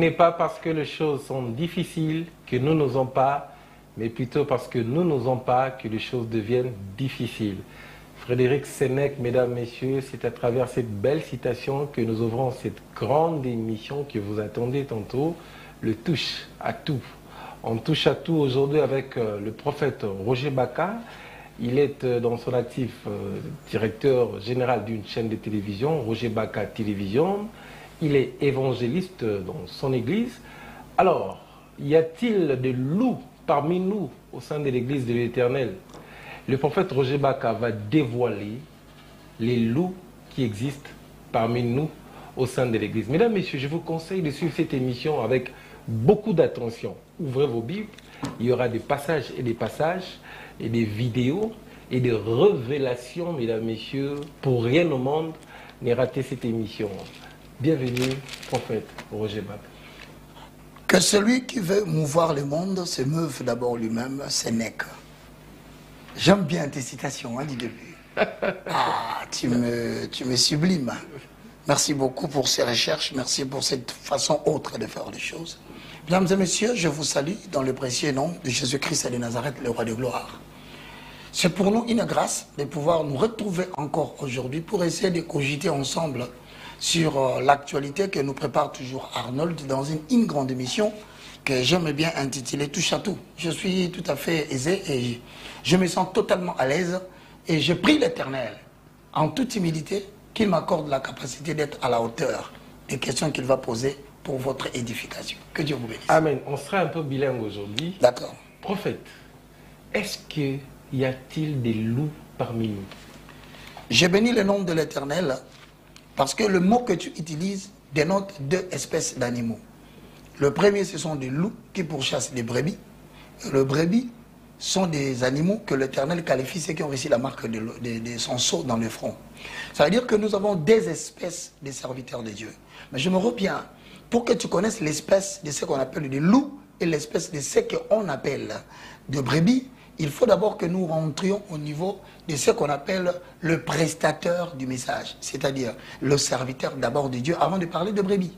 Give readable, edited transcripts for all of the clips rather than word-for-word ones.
n'est pas parce que les choses sont difficiles que nous n'osons pas, mais plutôt parce que nous n'osons pas que les choses deviennent difficiles. Frédéric Sénèque, mesdames, messieurs, c'est à travers cette belle citation que nous ouvrons cette grande émission que vous attendez tantôt, le touche à tout. On touche à tout aujourd'hui avec le prophète Roger Baka. Il est dans son actif directeur général d'une chaîne de télévision, Roger Baka Télévision. Il est évangéliste dans son église. Alors, y a-t-il des loups parmi nous au sein de l'église de l'Éternel? Le prophète Roger Baka va dévoiler les loups qui existent parmi nous au sein de l'église. Mesdames, messieurs, je vous conseille de suivre cette émission avec beaucoup d'attention. Ouvrez vos Bibles, il y aura des passages et des vidéos et des révélations, mesdames, messieurs. Pour rien au monde, ne ratez cette émission. Bienvenue, prophète Roger Baka. Que celui qui veut mouvoir le monde se meuve d'abord lui-même, Sénèque. J'aime bien tes citations du début. Ah, tu me sublimes. Merci beaucoup pour ces recherches, merci pour cette façon autre de faire les choses. Mesdames et messieurs, je vous salue dans le précieux nom de Jésus-Christ de Nazareth, le roi de gloire. C'est pour nous une grâce de pouvoir nous retrouver encore aujourd'hui pour essayer de cogiter ensemble sur l'actualité que nous prépare toujours Arnold dans une grande émission que j'aime bien intituler Touche à tout. Je suis tout à fait aisé et je me sens totalement à l'aise et je prie l'Éternel en toute humilité qu'il m'accorde la capacité d'être à la hauteur des questions qu'il va poser pour votre édification. Que Dieu vous bénisse. Amen. On sera un peu bilingue aujourd'hui. D'accord. Prophète, est-ce qu'il y a-t-il des loups parmi nous? J'ai béni le nom de l'Éternel parce que le mot que tu utilises dénote deux espèces d'animaux. Le premier, ce sont des loups qui pourchassent des brebis. Les brebis sont des animaux que l'Éternel qualifie ceux qui ont reçu la marque de son sceau dans le front. Ça veut dire que nous avons des espèces de serviteurs de Dieu. Mais je me reviens, pour que tu connaisses l'espèce de ce qu'on appelle des loups et l'espèce de ce qu'on appelle de brebis, il faut d'abord que nous rentrions au niveau de ce qu'on appelle le prestateur du message, c'est-à-dire le serviteur d'abord de Dieu avant de parler de brebis.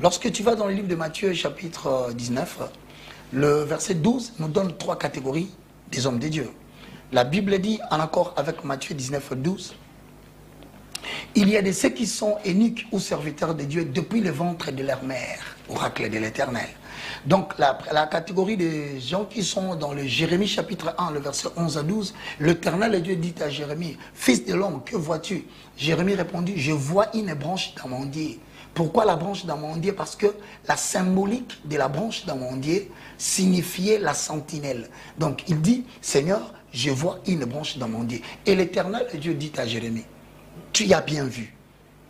Lorsque tu vas dans le livre de Matthieu, chapitre 19, le verset 12 nous donne trois catégories des hommes de Dieu. La Bible dit, en accord avec Matthieu 19, 12, il y a de ceux qui sont eunuques ou serviteurs de Dieu depuis le ventre de leur mère, oracle de l'Éternel. Donc la catégorie des gens qui sont dans le Jérémie chapitre 1, le verset 11 à 12, l'Éternel Dieu dit à Jérémie, « Fils de l'homme, que vois-tu » Jérémie répondit, « Je vois une branche d'amandier. » Pourquoi la branche d'amandier? Parce que la symbolique de la branche d'amandier signifiait la sentinelle. Donc il dit, Seigneur, je vois une branche d'amandier. Et l'Éternel Dieu dit à Jérémie, tu y as bien vu,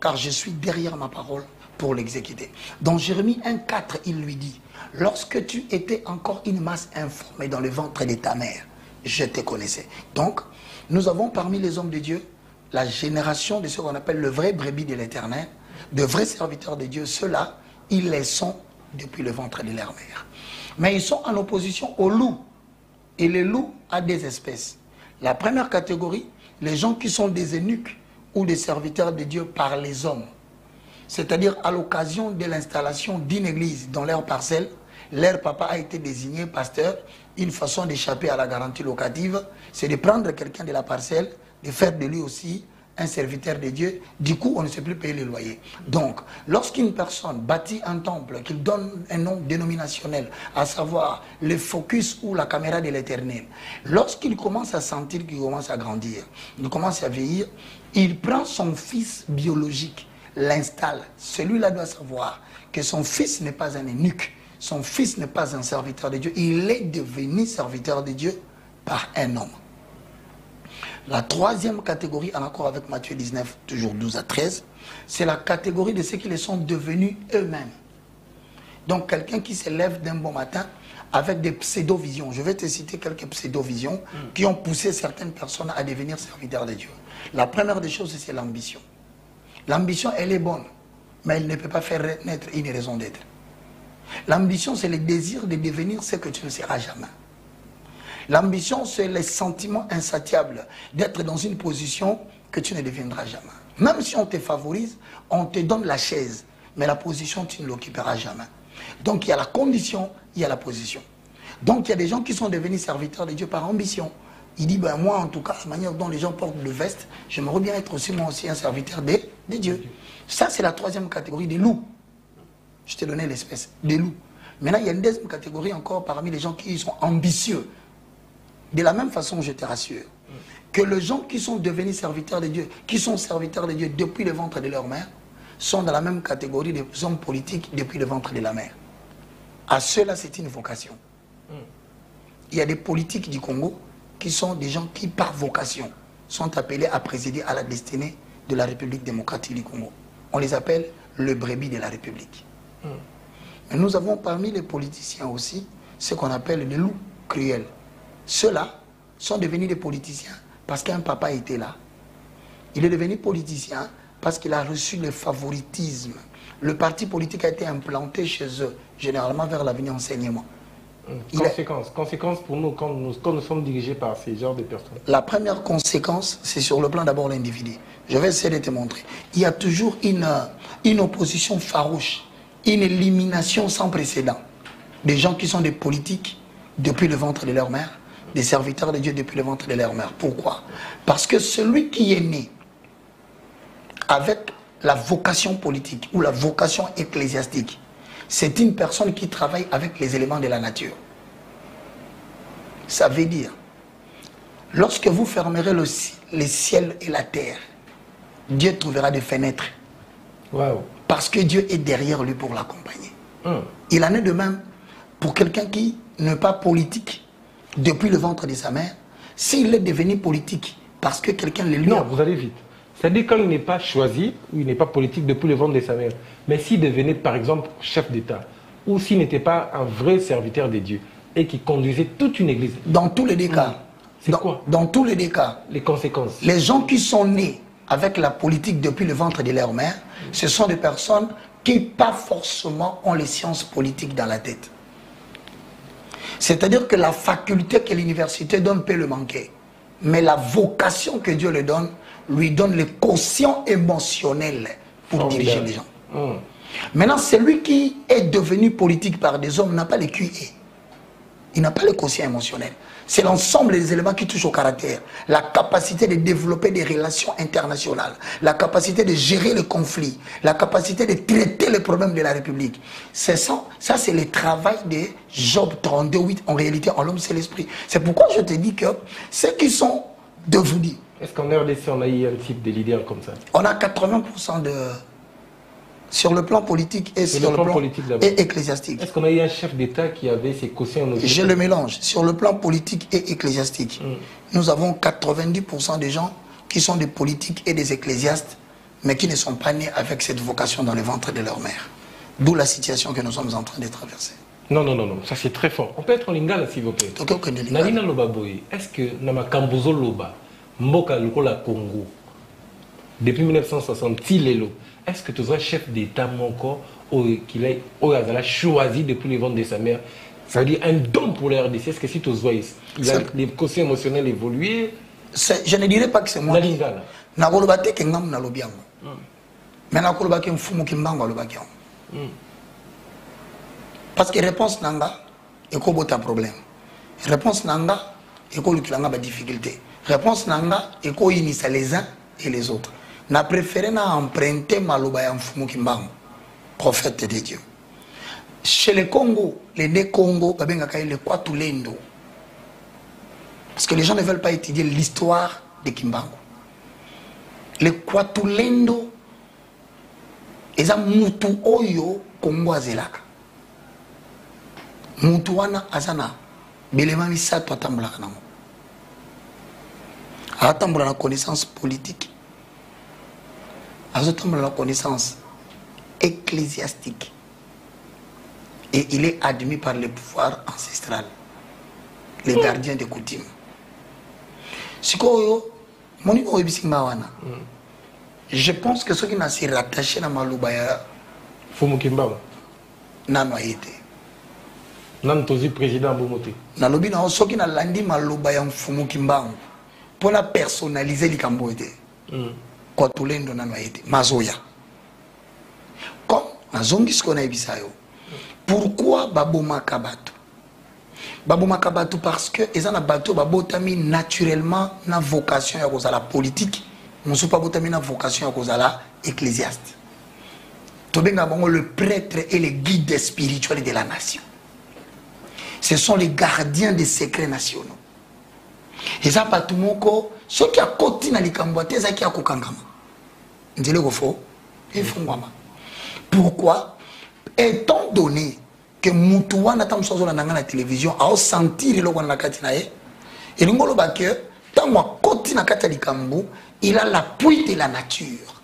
car je suis derrière ma parole pour l'exécuter. Dans Jérémie 1,4, il lui dit, lorsque tu étais encore une masse informée dans le ventre de ta mère, je te connaissais. Donc, nous avons parmi les hommes de Dieu la génération de ce qu'on appelle le vrai brebis de l'Éternel, de vrais serviteurs de Dieu. Ceux-là, ils les sont depuis le ventre de leur mère. Mais ils sont en opposition aux loups. Et les loups ont des espèces. La première catégorie, les gens qui sont des eunuques ou des serviteurs de Dieu par les hommes. C'est-à-dire à l'occasion de l'installation d'une église dans leur parcelle, leur papa a été désigné pasteur. Une façon d'échapper à la garantie locative, c'est de prendre quelqu'un de la parcelle, de faire de lui aussi un serviteur de Dieu. Du coup, on ne sait plus payer les loyers. Donc, lorsqu'une personne bâtit un temple, qu'il donne un nom dénominationnel, à savoir le focus ou la caméra de l'Éternel, lorsqu'il commence à sentir qu'il commence à grandir, il commence à vieillir, il prend son fils biologique, l'installe. Celui-là doit savoir que son fils n'est pas un eunuque, son fils n'est pas un serviteur de Dieu, il est devenu serviteur de Dieu par un homme. La troisième catégorie, en accord avec Matthieu 19, toujours 12 à 13, c'est la catégorie de ceux qui les sont devenus eux-mêmes. Donc quelqu'un qui se lève d'un bon matin avec des pseudo-visions. Je vais te citer quelques pseudo-visions qui ont poussé certaines personnes à devenir serviteurs de Dieu. La première des choses, c'est l'ambition. L'ambition, elle est bonne, mais elle ne peut pas faire naître une raison d'être. L'ambition, c'est le désir de devenir ce que tu ne seras jamais. L'ambition, c'est le sentiment insatiable d'être dans une position que tu ne deviendras jamais. Même si on te favorise, on te donne la chaise. mais la position, tu ne l'occuperas jamais. Donc il y a la condition, il y a la position. Donc il y a des gens qui sont devenus serviteurs de Dieu par ambition. Il dit, ben moi en tout cas, la manière dont les gens portent le veste, j'aimerais bien être aussi moi aussi un serviteur de Dieu. Ça c'est la troisième catégorie des loups. Je t'ai donné l'espèce, des loups. Maintenant il y a une deuxième catégorie encore parmi les gens qui sont ambitieux. De la même façon, je te rassure, que les gens qui sont devenus serviteurs de Dieu, qui sont serviteurs de Dieu depuis le ventre de leur mère, sont dans la même catégorie des hommes politiques depuis le ventre de la mère. À ceux-là, c'est une vocation. Il y a des politiques du Congo qui sont des gens qui, par vocation, sont appelés à présider à la destinée de la République démocratique du Congo. On les appelle le brebis de la République. Mais nous avons parmi les politiciens aussi ce qu'on appelle les loups cruels. Ceux-là sont devenus des politiciens parce qu'un papa était là. Il est devenu politicien parce qu'il a reçu le favoritisme. Le parti politique a été implanté chez eux, généralement vers l'avenir enseignement. Conséquence pour nous quand nous sommes dirigés par ces genres de personnes. La première conséquence, c'est sur le plan d'abord l'individu. Je vais essayer de te montrer. Il y a toujours une opposition farouche, une élimination sans précédent. Des gens qui sont des politiques depuis le ventre de leur mère, des serviteurs de Dieu depuis le ventre de leur mère. Pourquoi? Parce que celui qui est né avec la vocation politique ou la vocation ecclésiastique, c'est une personne qui travaille avec les éléments de la nature. Ça veut dire, lorsque vous fermerez les ciels et la terre, Dieu trouvera des fenêtres. Wow. Parce que Dieu est derrière lui pour l'accompagner. Il en est de même pour quelqu'un qui n'est pas politique depuis le ventre de sa mère. S'il est devenu politique parce que quelqu'un le lui a... Non, vous allez vite. C'est-à-dire quand il n'est pas choisi, ou il n'est pas politique depuis le ventre de sa mère, mais s'il devenait par exemple chef d'État, ou s'il n'était pas un vrai serviteur de Dieu, et qui conduisait toute une église. Dans tous les cas. C'est quoi? Dans tous les cas. Les conséquences. Les gens qui sont nés avec la politique depuis le ventre de leur mère, ce sont des personnes qui pas forcément ont les sciences politiques dans la tête. C'est-à-dire que la faculté que l'université donne peut le manquer. Mais la vocation que Dieu lui donne le quotient émotionnel pour diriger les gens. Maintenant, celui qui est devenu politique par des hommes n'a pas le QI. Il n'a pas le quotient émotionnel. C'est l'ensemble des éléments qui touchent au caractère. La capacité de développer des relations internationales. La capacité de gérer le conflit. La capacité de traiter les problèmes de la République. Ça, c'est le travail de Job 32:8. En réalité, en l'homme, c'est l'esprit. C'est pourquoi je te dis que ceux qui sont devenus... Est-ce qu'en RDC, on a eu un type de leader comme ça? On a 80% de... Sur le plan politique et sur le plan et ecclésiastique. Est-ce qu'on a eu un chef d'État qui avait ses quotients? Je le mélange. Sur le plan politique et ecclésiastique, nous avons 90% des gens qui sont des politiques et des ecclésiastes, mais qui ne sont pas nés avec cette vocation dans le ventre de leur mère. D'où la situation que nous sommes en train de traverser. Non, ça c'est très fort. On peut être en lingala s'il vous plaît. Nalina loba boy, est-ce que Namakambuzo loba, Mboka Lukola Congo, depuis 1960, Lelo, est-ce que tu sois chef d'État encore qu'il a choisi depuis le ventre de sa mère? Ça veut dire un don pour la RDC. Est-ce que si tu vois, il a des quotients émotionnels évolués? Je ne dirais pas que c'est moi. Parce que réponse nanga, et qu'on a un problème. Réponse nanga, et qu'on a des difficultés. Réponse nanga, et qu'on initie les uns et les autres. Na préféré na emprunter Maloba Mfumu Kimbangu, prophète de Dieu. Chez les Congo, les né Congo, les Kwatulendo. Parce que les gens ne veulent pas étudier l'histoire de Kimbangu. Les Kwatulendo, ils ont mutu oyo Congo azelaka. Mutu wana azana, belema misato atambula kanamo. Atambula na connaissance politique. Azotamble la connaissance ecclésiastique. Et il est admis par le pouvoir ancestral, les gardiens des coutumes. Je pense que ceux qui n'ont pas rattaché à Maloubaya, Fumukimba, n'a pas été. Nantozi président Bomote. Nalobi na ceux qui n'ont pas dit Maloubaya Fumukimba pour la personnaliser les Cambodais. Kwatulendo na Mazoya. Comme Pourquoi babomaka bato? Babomaka bato parce que ils ont bato babotami naturellement na vocation ya kozala politique, musu pa botami na vocation ya kozala ecclésiaste. Tobenga bango le prêtre et le guide spirituel de la nation. Ce sont les gardiens des secrets nationaux. Et ça pas tout moko, ceux qui a côté na likambote ça qui a kokangama. Ndile ko fo, il faut ngama. Pourquoi? Étant donné que Moutouan a tant na la télévision, a sentir le wana kati na ye, et l'ingolo ba que tant moi côté na kati likambo, il a l'appui de la nature.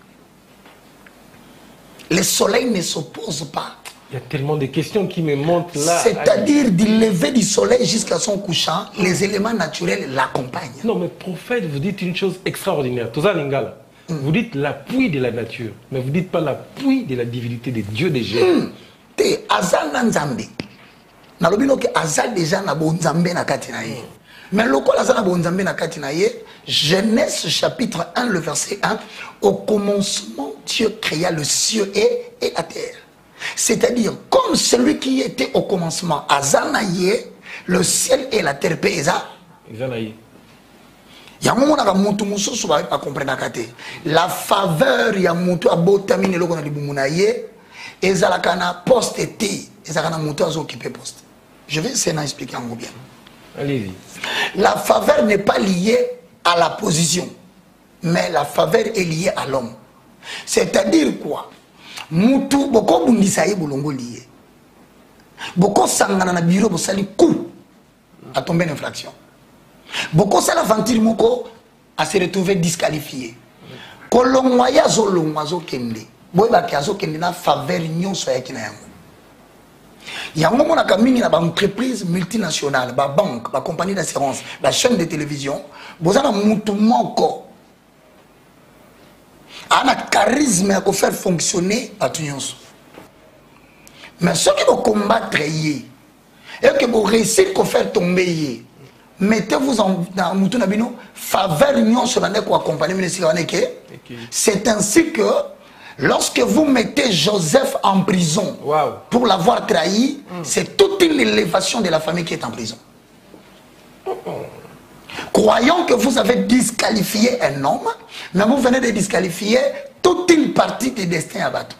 Le soleil ne s'oppose pas. Il y a tellement de questions qui me montent là. C'est-à-dire du lever du soleil jusqu'à son couchant, les éléments naturels l'accompagnent. Non, mais prophète, vous dites une chose extraordinaire. Toza Lingala, vous dites l'appui de la nature, mais vous ne dites pas l'appui de la divinité de Dieu des géants. Te azal na nzambe. Na lobino ke azal déjà na bo nzambe na kati na ye. Mais loko azal na bo nzambe na kati na ye, Genèse chapitre 1 le verset 1, au commencement Dieu créa le ciel et la terre. C'est-à-dire comme celui qui était au commencement azal na ye, le ciel et la terre pesa. Ezalaï. Ya mona ka mutu mususu ba comprendre kate. La faveur ya mutu abotami ne loko na libumu na ye. Ezalakana poste T, ezalakana mutu azo occupé poste. Je vais essayer d'expliquer en bien. Allez-y. La faveur n'est pas liée à la position, mais la faveur est liée à l'homme. C'est-à-dire quoi? Mutu boko bundisa ye bolongo lié. Boko sangana na bureau bosali coup à tomber en infraction. Boko sala ventil moko à se retrouver disqualifié. Kolongwaya zolongwa zo kende. Boyba ki azo kende na faveur nyonso ya kina yango. Yango mona ka mingi na ba entreprise multinationale, ba banque, ba compagnie d'assurance, ba chaîne de télévision, bozana mutu moko. Ana charisme à faire fonctionner à tout nyonso. Mais ceux qui vont combattre yé et que vous réussissez à faire tomber yé, mettez-vous dans mutu nabino faveur nyonso na neko accompagner ministre waneke. C'est ainsi que lorsque vous mettez Joseph en prison pour l'avoir trahi, c'est toute une élévation de la famille qui est en prison. Croyons que vous avez disqualifié un homme, mais vous venez de disqualifier toute une partie du destin à battre.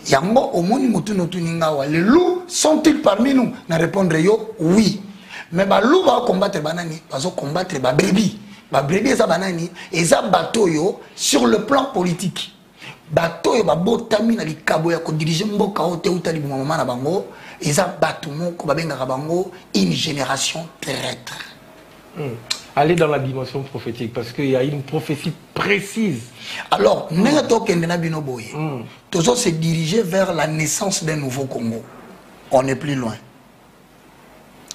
Yango omoni mutu notuningawa. Les loups sont-ils parmi nous? Na répondre yo oui. Mais ba loup va combattre banani, va combattre ba brebis. Ba brebis eza banani, eza bateau yo sur le plan politique. Bateau yo ba botami na likabo ya ko diriger mboka ote utali bu mama na bango, eza bateau moko ba benga bango une génération traître. Aller dans la dimension prophétique parce qu'il y a une prophétie précise. Alors, nous se diriger vers la naissance d'un nouveau Congo. On est plus loin.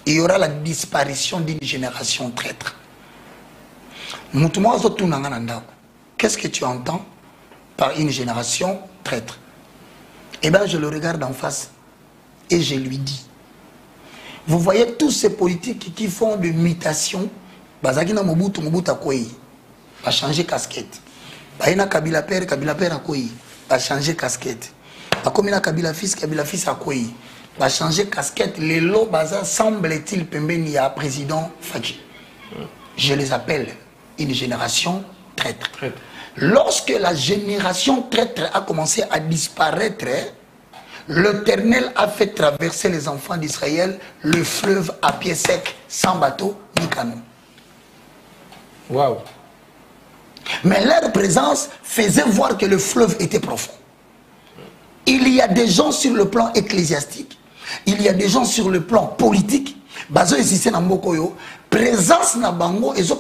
Il y aura la disparition d'une génération traître. Qu'est-ce que tu entends par une génération traître? Eh bien, je le regarde en face et je lui dis. Vous voyez tous ces politiques qui font de mutation. Bazaki na Mobutu a koi. Va changer casquette. Baina Kabila père a koi. Va changer casquette. Bakomina Kabila fils a koi. Va changer casquette. Les lots baza semble-t-il pembeni à président Fadji. Je les appelle une génération traître. Lorsque la génération traître a commencé à disparaître, l'Éternel a fait traverser les enfants d'Israël le fleuve à pied sec, sans bateau ni canon. Wow. Mais leur présence faisait voir que le fleuve était profond. Il y a des gens sur le plan ecclésiastique, il y a des gens sur le plan politique. Bazo ici na mbokoyo, présence na bango, ils ont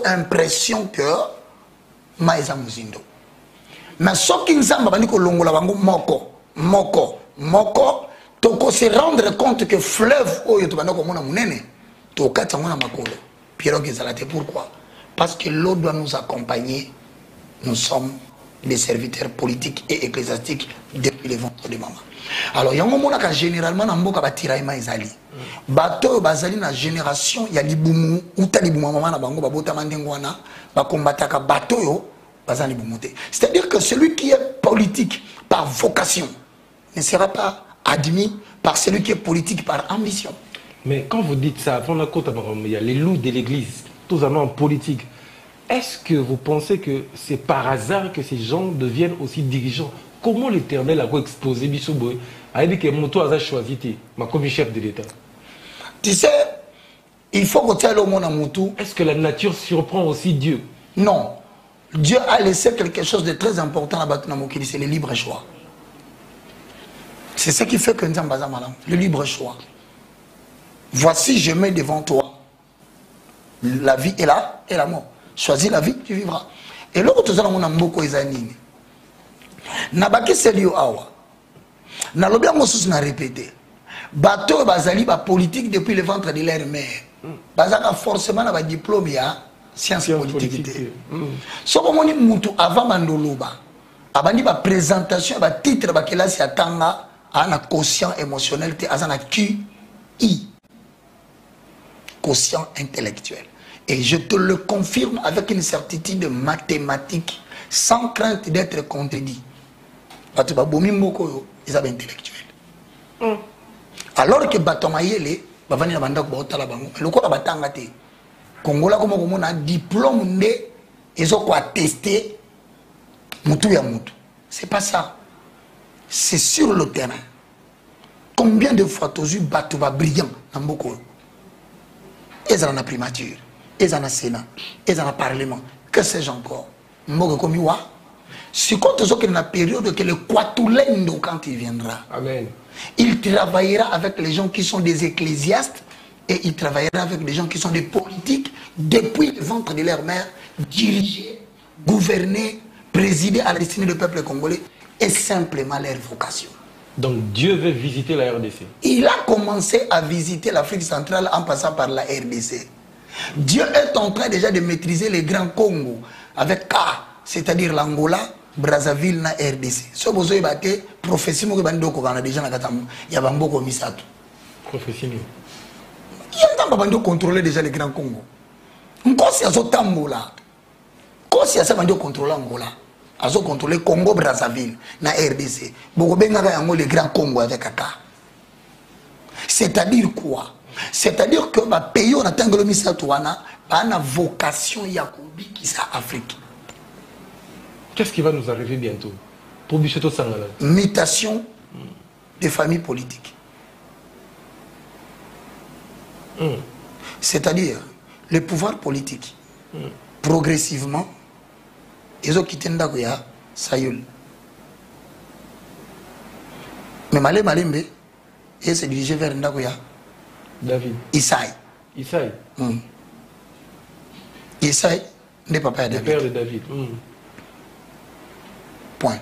impression que maïsa muzindo. Mais ce qui nous a dit que longola bango moko, toko se rendre compte que fleuve oyo to banako mona munene, to kata mona makolo. Pierre Gezalate, pourquoi? Parce que l'eau doit nous accompagner. Nous sommes des serviteurs politiques et ecclésiastiques depuis les ventres de maman. Alors, il y a un moment où généralement, on a tiraillement ezali. Bateau bazali na génération, il y a libumu, ou ta libumu maman na bango babota mandengwana, ba combataka bateau yo, C'est-à-dire que celui qui est politique par vocation ne sera pas admis par celui qui est politique par ambition. Mais quand vous dites ça, il y a les loups de l'église, tous en politique. Est-ce que vous pensez que c'est par hasard que ces gens deviennent aussi dirigeants? Comment l'Éternel a exposé Bissoboy a dit que Moto a choisi comme chef de l'État? Tu sais, il faut que tu ailles au monde à Moutou. Est-ce que la nature surprend aussi Dieu? Non. Dieu a laissé quelque chose de très important à Batunamokili, c'est le libre choix. C'est ce qui fait que nous sommes malam, le libre choix. Voici, je mets devant toi la vie et la mort. Choisis la vie, tu vivras. Et l'autre, tu as beaucoup de Nabaki Selio Awa. Nalobia Moussous n'a répété. Bateau Bazali, ba politique depuis le ventre de leur mère. Bazaka forcément un diplôme, il y a science politique. Sauf que mon moutou avant Mandoloba. Abandi ba présentation, ba titre, ba kelasi atanga, a un quotient émotionnel, a un QI. Quotient intellectuel. Et je te le confirme avec une certitude mathématique, sans crainte d'être contredit. Ils sont intellectuels. Alors que Batomayele, le Congola comme un diplôme de ils ont attesté Moutou ya Moutou. C'est pas ça. C'est sur le terrain. Combien de fois tu as eu Batouba brillant dans beaucoup? Ils ont la primature, ils ont la Sénat, ils ont le Parlement. Que sais-je encore? C'est quand tu as la période que le Kwatulendo, quand il viendra, Amen. Il travaillera avec les gens qui sont des ecclésiastes et il travaillera avec les gens qui sont des politiques depuis le ventre de leur mère, diriger, gouverner, présider à la destinée du peuple congolais est simplement leur vocation. Donc Dieu veut visiter la RDC. Il a commencé à visiter l'Afrique centrale en passant par la RDC. Dieu est en train déjà de maîtriser les grands Congo avec K, c'est-à-dire l'Angola, Brazzaville na RDC. Ce besoin est battu, prophétie mo bando ko bana déjà na katamu, ya bambo ko misatu. Prophétie ni. Il y a un bando contrôler déjà les grands Congo. Nkosi azo tambola. Kosi asa bando contrôler Angola. Azo contrôler Congo Brazzaville na RDC. Boko benga yango les grands Congo avec K. C'est-à-dire quoi? C'est-à-dire que ma pays on attend le misatu wana, ana vocation ya kubiki sa Afrique. Qu'est-ce qui va nous arriver bientôt? Pour Bicheto Sangala. Mutation des familles politiques. C'est-à-dire, le pouvoir politique, progressivement, ils ont quitté Ndagoya, Sayoul. Mais Malé Malembe, il s'est dirigé vers Ndagoya. David. Isaï. Isaï. Isaï n'est pas père de David. Le père de David. Point.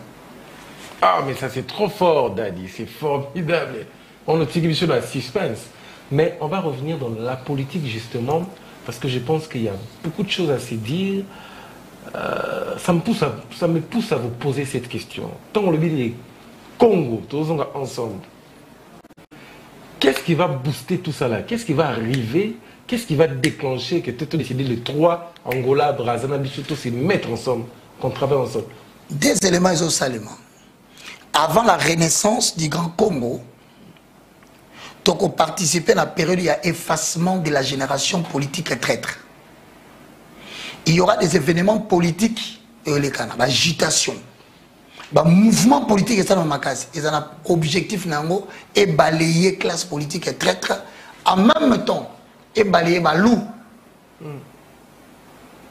Ah, mais ça c'est trop fort, Daddy. C'est formidable. On utilise sur la suspense. Mais on va revenir dans la politique, justement, parce que je pense qu'il y a beaucoup de choses à se dire. Ça me pousse à vous poser cette question. Tant on le dit, les Congo, tous ensemble. Qu'est-ce qui va booster tout ça là? Qu'est-ce qui va arriver? Qu'est-ce qui va déclencher que tu as décidé les trois, Angola, Brazzaville, Bichoto, se mettre ensemble, qu'on travaille ensemble? Des éléments isosalement. Avant la renaissance du Grand Congo, donc on participait à la période d'effacement de la génération politique traître. Il y aura des événements politiques, l'agitation, le mouvement politique, ils ont un objectif et balayer classe politique traître en même temps et balayer Balou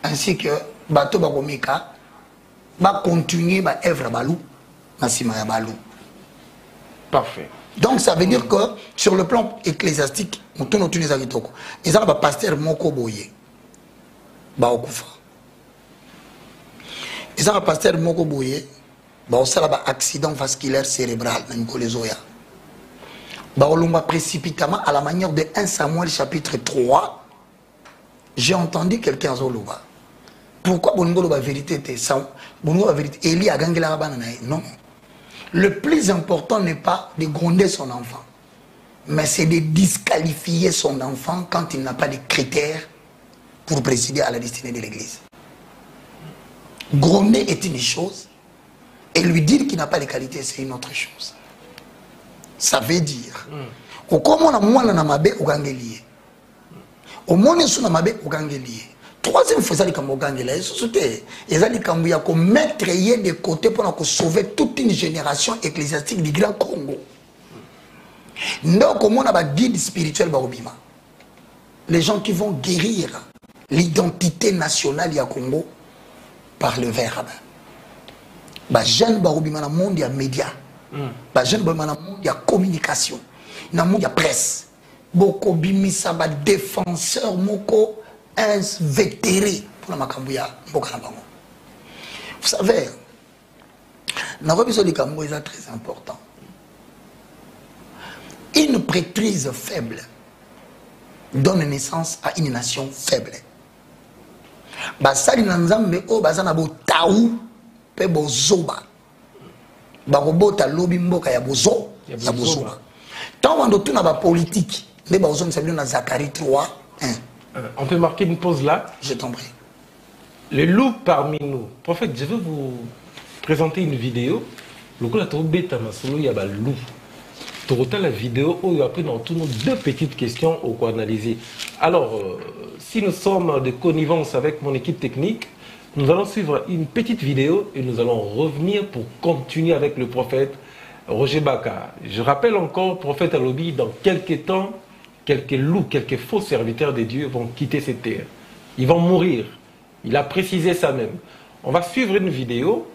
ainsi que Bato Bagomika va continuer à œuvre Balou. Parfait. Donc ça veut dire que sur le plan ecclésiastique, on tourne autour des agitoko. Ils ont un pasteur Moko Boye. Baokufa. Ils ont un pasteur Moko Boye. Baosala un accident vasculaire cérébral. Baolumba précipitamment à la manière de 1 Samuel chapitre 3. J'ai entendu quelqu'un Zoluba. Pourquoi Bongo la vérité était ça? Bongo la vérité. Eli a gagné la banane. Non. Le plus important n'est pas de gronder son enfant, mais c'est de disqualifier son enfant quand il n'a pas de critères pour présider à la destinée de l'Église. Gronder est une chose, et lui dire qu'il n'a pas les qualités, c'est une autre chose. Ça veut dire, au comment on a mabe au gangelier, au moins on a mabe au gangelier. Troisième fois, ils ont gangelier. Ils ont mettre de côté pour sauver toute une génération ecclésiastique du Grand Congo. Donc, comment on a guide spirituel barobima. Les gens qui vont guérir l'identité nationale du Congo par le verbe. Bah jeune barobima dans le monde il y a médias. Bah jeune barobima dans le monde il y a communication. Dans le monde il y a presse. Boko bimisa ba défenseur moko invétéré pour la makambuya mboka na bango. Vous savez, dans le besoin de Kambo est très important. Une prêtrise faible donne naissance à une nation faible. Basali nanzambe o bazana bo taou pe bozoba. Ba robota lobi mboka ya bozo ya bozoba. Tant on doit ba politique, les bazons s'appellent dans Zacharie 3, 1. On peut marquer une pause là. Je t'en prie. Le loup parmi nous. Prophète, je veux vous présenter une vidéo. Le coup la tombé tamasolo ya ba loup. Total la vidéo où après nous avons deux petites questions au quoi analyser. Alors, si nous sommes de connivence avec mon équipe technique, nous allons suivre une petite vidéo et nous allons revenir pour continuer avec le prophète Roger Baka. Je rappelle encore, prophète Alobi, dans quelques temps, quelques loups, quelques faux serviteurs de Dieu vont quitter cette terre. Ils vont mourir. Il a précisé ça même. On va suivre une vidéo.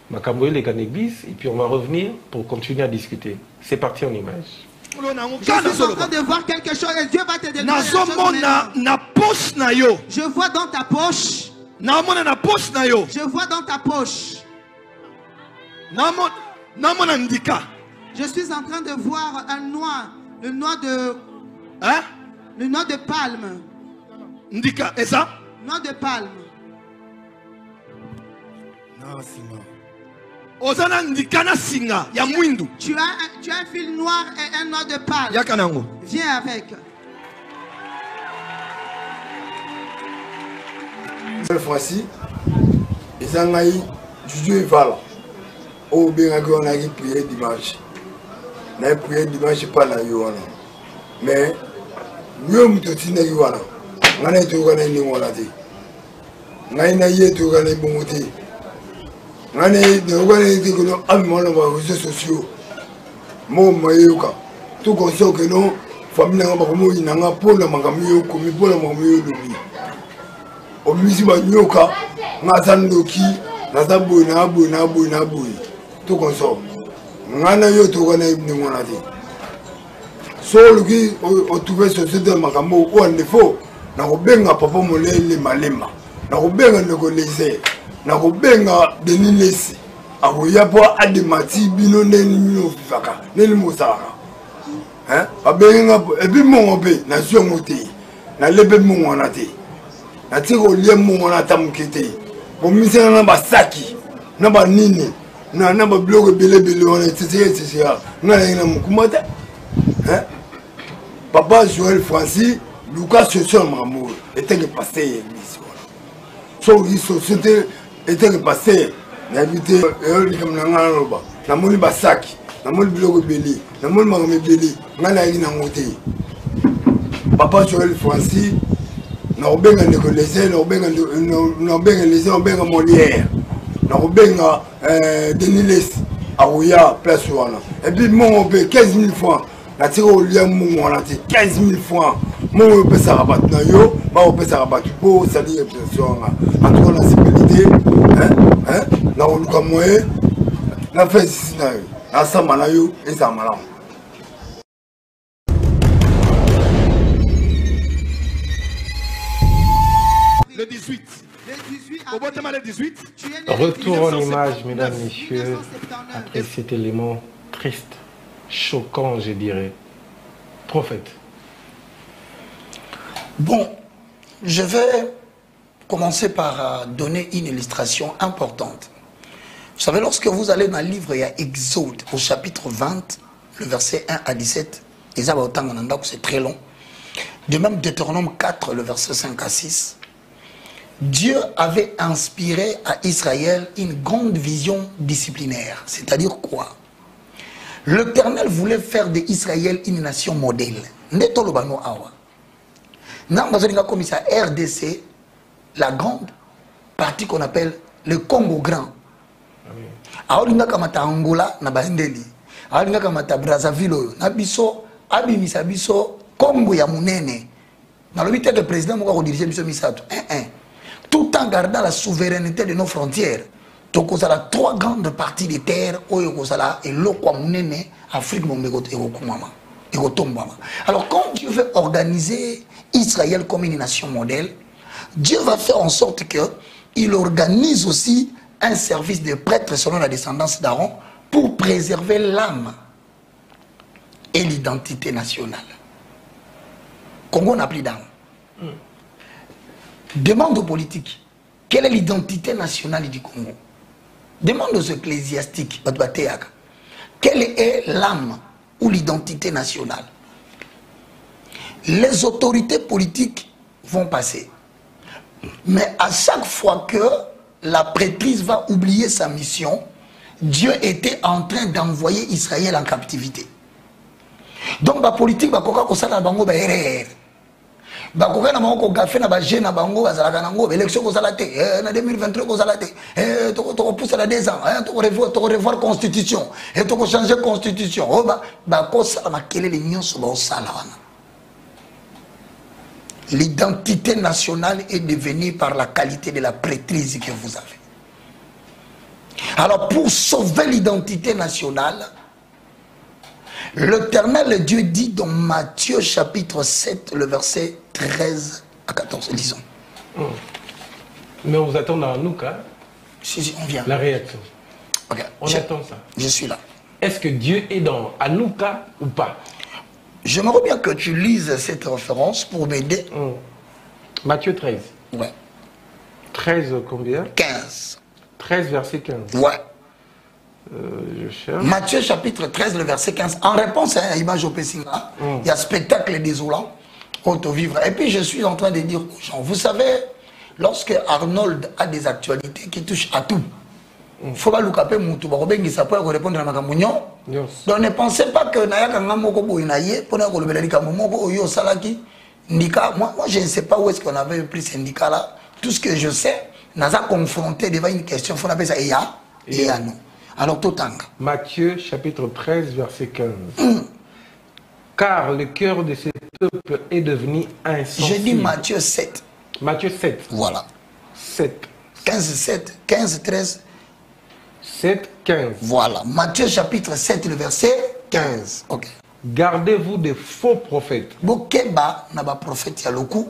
Makamboé les Église, et puis on va revenir pour continuer à discuter. C'est parti en image. Je suis en train de voir quelque chose et Dieu va te donner. Je vois dans ta poche. Je vois dans ta poche. Je suis en train de voir un noix, le noix de, hein? Le noix de palme. Ndika, et ça? Noix de palme. Non, sinon. Tu as un fil noir et un noix de palme. Viens avec. Cette fois-ci, ils ont eu Dieu et Val. Au bien on a prié dimanche. On a prié dimanche pas la Yohana. Mais nous sommes tous les Yohana. On a tout gagné ni on l'a dit. On a tout gagné bon côté. On a dit que nous avons les réseaux sociaux. Moi, Mayoka. Tout comme ça que nous, famille n'a pas comme il n'a pas pour la magamio comme pour la magamio d'oubli. Au musée Mayoka, Mazandoki, Nazaboui, Naboui, Naboui, Naboui. Tout comme ça. On a eu tout gagné ni on l'a dit. Sauf qui ont trouvé ce site de magamio ou en défaut, n'a pas bien papa molé les malema, n'a pas bien négocié. Na kobenga denilesi akoya po ademati bino neni mino faka neni mosaka hein abenga et puis mon pe na sio moté na lebe mon na te na tiko lie mon na tamukete bo misena na basaki na ba nini na ba blog belebele on tete na na mukumata hein papa Joël Francis Lucas Session Mamour était que pasteur ici so il société était que passé, n'habité, et comme l'analoba, la moli basaki, la moli blogo belli, la moli marmé belli, n'anaï n'a monté. Papa Joël Francis, n'a bien les Molière, n'a bien Deniles, Aouya, place Ouana. Et puis mon paye 15 000 francs, la tire au lien mon on a 15 000 francs. Mon peut ça rabat na yo, on peut ça rabat pour salir pression en tout cas la sécurité hein na on comme moi na fait ici na ça manayo et ça malam. Le 18. Au bord de le 18. Retour en image, mesdames, messieurs, après cet élément triste, choquant, je dirais. Prophète. Bon, je vais commencer par donner une illustration importante. Vous savez, lorsque vous allez dans le livre, il y a Exode, au chapitre 20, le verset 1 à 17, c'est très long. De même, Deutéronome 4, le verset 5 à 6. Dieu avait inspiré à Israël une grande vision disciplinaire. C'est-à-dire quoi? L'Éternel voulait faire d'Israël une nation modèle. Netolobano awa. Nambazoninga comme ça RDC, la grande partie qu'on appelle le Congo grand. Aolinga kamata Angola na Bandeli. Aolinga kamata Brazzaville na biso abimisa biso Congo ya munene. Na l'obité de président moko diriger biso misato. Tout en gardant la souveraineté de nos frontières. Donc, on a 3 grandes parties des terres où on a Afrique. Alors, quand Dieu veut organiser Israël comme une nation modèle, Dieu va faire en sorte qu'il organise aussi un service de prêtres selon la descendance d'Aaron pour préserver l'âme et l'identité nationale. Congo n'a plus d'âme. Demande aux politiques, quelle est l'identité nationale du Congo? Demande aux ecclésiastiques, quelle est l'âme ou l'identité nationale? Les autorités politiques vont passer. Mais à chaque fois que la prêtrise va oublier sa mission, Dieu était en train d'envoyer Israël en captivité. Donc la politique va bakoka na moko gafe na ba jeune na bango bazalaka nango élection ko salate na 2023 ko salate to pousser la 2 ans to revoir constitution to changer constitution ba ko sala makelele nyonso ba osala wana. L'identité nationale est devenue par la qualité de la prêtrise que vous avez. Alors pour sauver l'identité nationale, l'Éternel Dieu dit dans Matthieu chapitre 7, le verset 13 à 14, disons. Mais on vous attend dans Anouka. Si, on vient. La réaction. Okay. On attend ça. Je suis là. Est-ce que Dieu est dans Anouka ou pas? J'aimerais bien que tu lises cette référence pour m'aider. Matthieu 13. Ouais. 13 combien? 15. 13 verset 15. Ouais. Je cherche. Matthieu chapitre 13, le verset 15. En réponse à l'image au Pessinga, il y a spectacle désolant, auto-vivre. Et puis je suis en train de dire aux gens, vous savez, lorsque Arnold a des actualités qui touchent à tout, il faut pas louper moutou, ça peut répondre à ma camounion. Donc ne pensez pas que Nayaka Namoko Boinaye, pour nous le Belika Momoko, Yo Salaki, Nika. Moi je ne sais pas où est-ce qu'on avait pris ce syndicat là. Tout ce que je sais, Naza confronté devant une question, il faut appeler ça Eya et à nous. Alors, Matthieu chapitre 13, verset 15. Car le cœur de ce peuple est devenu insensible. Je dis Matthieu 7. Matthieu 7. Voilà. 7. 15, 7, 15, 13. 7, 15. Voilà. Matthieu chapitre 7, le verset 15. Ok. Gardez-vous des faux prophètes. Bokeba naba prophète yaloku.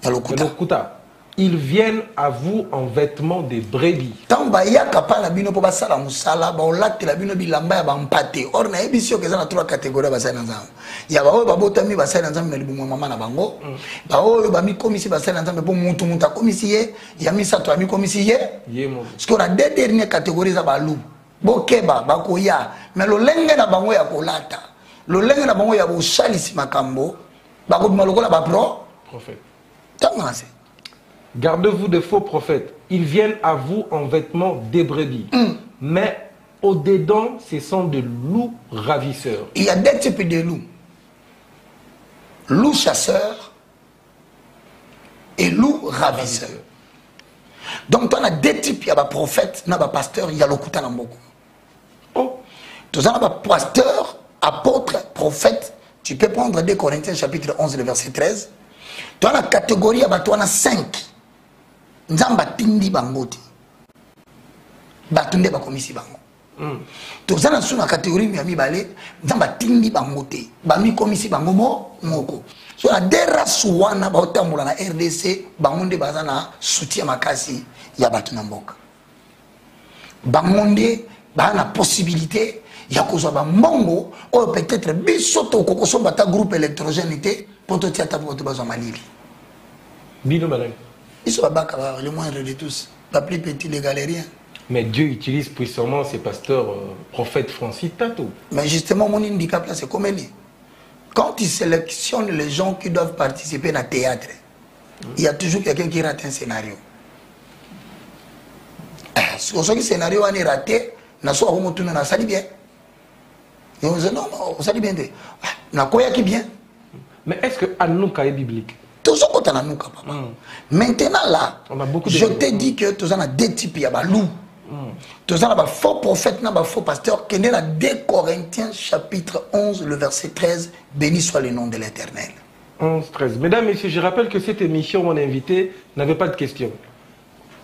Yalokuta. Ils viennent à vous en vêtements de brebis. Tamba ya kapala bino po basala musala ba olate la bino bilamba ya bampate. Or na ebisio ke za na 3 catégories basala nzambe. Ya ba oyo babotami basala nzambe na libumu mama na bango. Ba oyo ba mi komisi basala nzambe po muntu muta komisi ye, ya misato ami komisi ye. Yemo. Parce qu'on a 2 dernières catégories za balu. Bokeba bakoya, mais lo lenge na bango ya kolata. Lo lenge na bango ya bo shalisi makambo. Ba ko malokola ba prophète. Tamase. Gardez-vous de faux prophètes. Ils viennent à vous en vêtements de brebis. Mais au-dedans, ce sont de loups ravisseurs. Il y a 2 types de loups. Loups chasseurs et loups ravisseurs. Donc, on a 2 types. Il y a des prophètes, il y a des pasteurs, il y a l'okuta namboko. Oh. Tous on a des pasteurs, apôtres, prophètes. Tu peux prendre 2 Corinthiens chapitre 11, le verset 13. Tu as la catégorie, tu as 5. Nzamba tindi bangoti. Batunde bakomisi bango. Tozana suna catégorie mi bale, nzamba tindi bangote. Bami komisi bango moko. So la races wana ba otambola na RDC, bangonde bazana soutien makasi ya batu na mboka. Bangonde ba na possibilité ya kozwa ba mbongo o peut-être bisoto kokoso bata groupe électrogène pour te tiata pour te bazwa malili. Bino balai. Ils sont les moindres de tous, pas plus petits les galériens. Mais Dieu utilise puissamment ces pasteurs, prophètes Francis Tato. Mais justement, mon handicap là, c'est comme elle est. Quand il sélectionne les gens qui doivent participer dans le théâtre, il y a toujours quelqu'un qui rate un scénario. Si le scénario est raté, on a sali bien. Et on dit non, on sali bien. On a quoi qui bien. Mais est-ce que Anouka est biblique? Tout ça, on a Anouka, papa. Maintenant, là, je t'ai dit que tu as deux types, il y a loup. Tu as un faux prophète, un faux pasteur, qui est dans 2 Corinthiens, chapitre 11, le verset 13. Béni soit le nom de l'Éternel. 11, 13. Mesdames, messieurs, je rappelle que cette émission, mon invité n'avait pas de questions.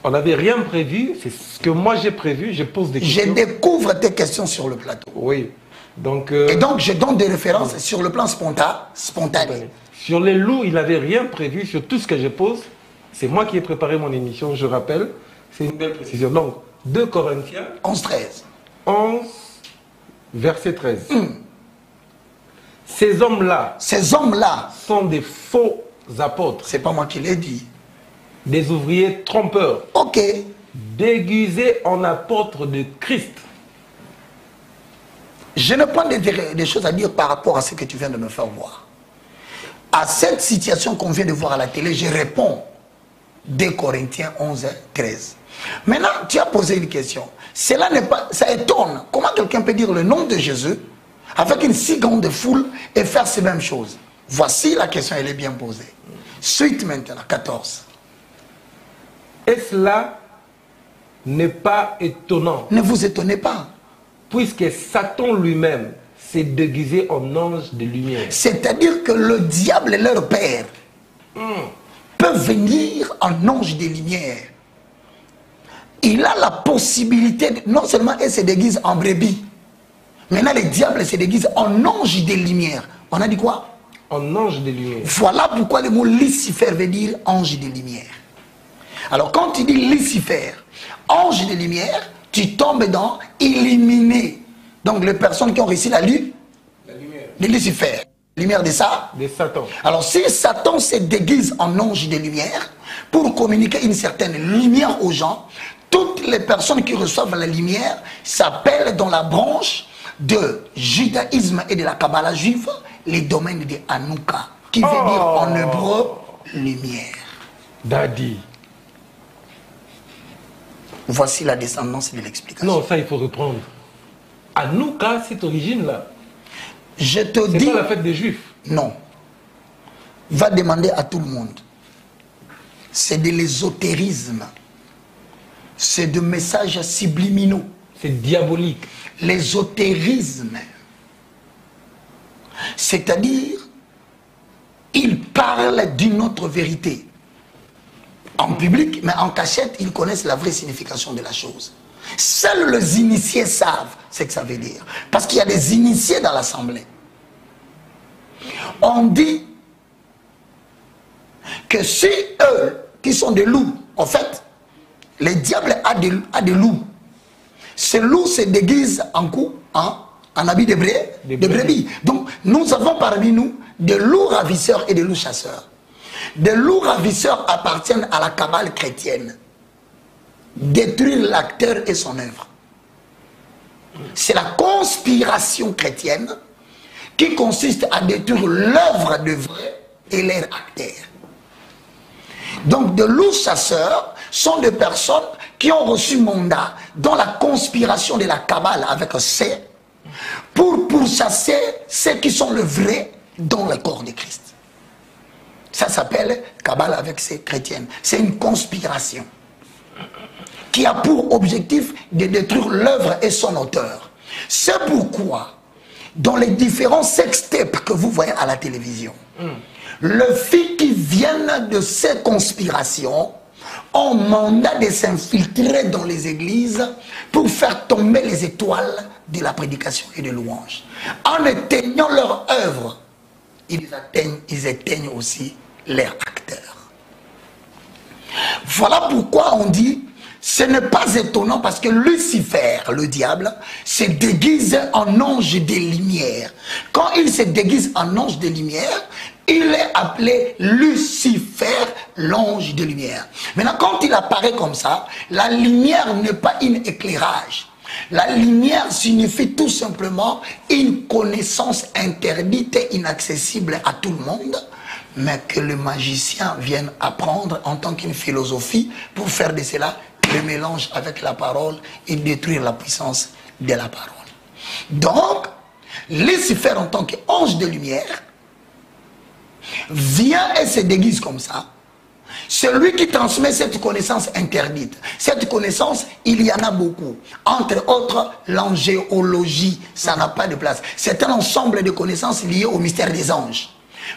On n'avait rien prévu, c'est ce que moi j'ai prévu, je pose des questions. Je découvre tes questions sur le plateau. Oui. Donc, et donc, je donne des références sur le plan spontané. Sur les loups, il n'avait rien prévu, sur tout ce que je pose. C'est moi qui ai préparé mon émission, je rappelle. C'est une belle précision. Donc, 2 Corinthiens 11, 13. 11, verset 13. Ces hommes-là sont des faux apôtres. C'est pas moi qui l'ai dit. Des ouvriers trompeurs. Ok. Déguisés en apôtres de Christ. Je n'ai pas des choses à dire par rapport à ce que tu viens de me faire voir. À cette situation qu'on vient de voir à la télé, je réponds 2 Corinthiens 11, 13. Maintenant, tu as posé une question. Cela n'est pas, ça étonne. Comment quelqu'un peut dire le nom de Jésus avec une si grande foule et faire ces mêmes choses? Voici la question, elle est bien posée. Suite maintenant, 14. Et cela n'est pas étonnant. Ne vous étonnez pas. Puisque Satan lui-même s'est déguisé en ange de lumière. C'est-à-dire que le diable et leur père peuvent venir en ange de lumière. Il a la possibilité, non seulement elle se déguise en brebis, maintenant le diable se déguise en ange de lumière. On a dit quoi? En ange de lumière. Voilà pourquoi le mot Lucifer veut dire ange de lumière. Alors quand tu dis Lucifer, ange de lumière, tu tombes dans illuminé. Donc les personnes qui ont réussi la lumière de Lucifer, lumière de ça, de Satan. Alors si Satan se déguise en ange de lumière pour communiquer une certaine lumière aux gens, toutes les personnes qui reçoivent la lumière s'appellent dans la branche de judaïsme et de la Kabbalah juive les domaines de Hanouka, qui veut dire en hébreu lumière. Daddy. Voici la descendance de l'explication. Non, ça il faut reprendre. Hanouka, cette origine-là. Je te dis... C'est pas la fête des Juifs. Non. Va demander à tout le monde. C'est de l'ésotérisme. C'est de messages subliminaux. C'est diabolique. L'ésotérisme. C'est-à-dire, ils parlent d'une autre vérité. En public, mais en cachette, ils connaissent la vraie signification de la chose. Seuls les initiés savent ce que ça veut dire. Parce qu'il y a des initiés dans l'assemblée. On dit que si eux, qui sont des loups, en fait, le diable a des loups. Ces loups se déguisent en habit de brebis. Donc, nous avons parmi nous des loups ravisseurs et des loups chasseurs. Des loups ravisseurs appartiennent à la Kabbale chrétienne. Détruire l'acteur et son œuvre. C'est la conspiration chrétienne qui consiste à détruire l'œuvre de vrai et leur acteur. Donc, de loups chasseurs sont des personnes qui ont reçu mandat dans la conspiration de la Kabbale avec un C pour pourchasser ceux qui sont le vrai dans le corps de Christ. Ça s'appelle Kabbale avec ces chrétiennes. C'est une conspiration qui a pour objectif de détruire l'œuvre et son auteur. C'est pourquoi, dans les différents sextapes que vous voyez à la télévision, les filles qui viennent de ces conspirations ont mandat de s'infiltrer dans les églises pour faire tomber les étoiles de la prédication et de louange. En éteignant leur œuvre, ils éteignent aussi leurs acteurs. Voilà pourquoi on dit, ce n'est pas étonnant parce que Lucifer, le diable, se déguise en ange de lumière. Quand il se déguise en ange de lumière, il est appelé Lucifer, l'ange de lumière. Maintenant, quand il apparaît comme ça, la lumière n'est pas un éclairage. La lumière signifie tout simplement une connaissance interdite et inaccessible à tout le monde, mais que le magicien vienne apprendre en tant qu'une philosophie pour faire de cela le mélange avec la parole et détruire la puissance de la parole. Donc, Lucifer en tant qu'ange de lumière vient et se déguise comme ça. Celui qui transmet cette connaissance interdite. Cette connaissance, il y en a beaucoup. Entre autres, l'angéologie, ça n'a pas de place. C'est un ensemble de connaissances liées au mystère des anges.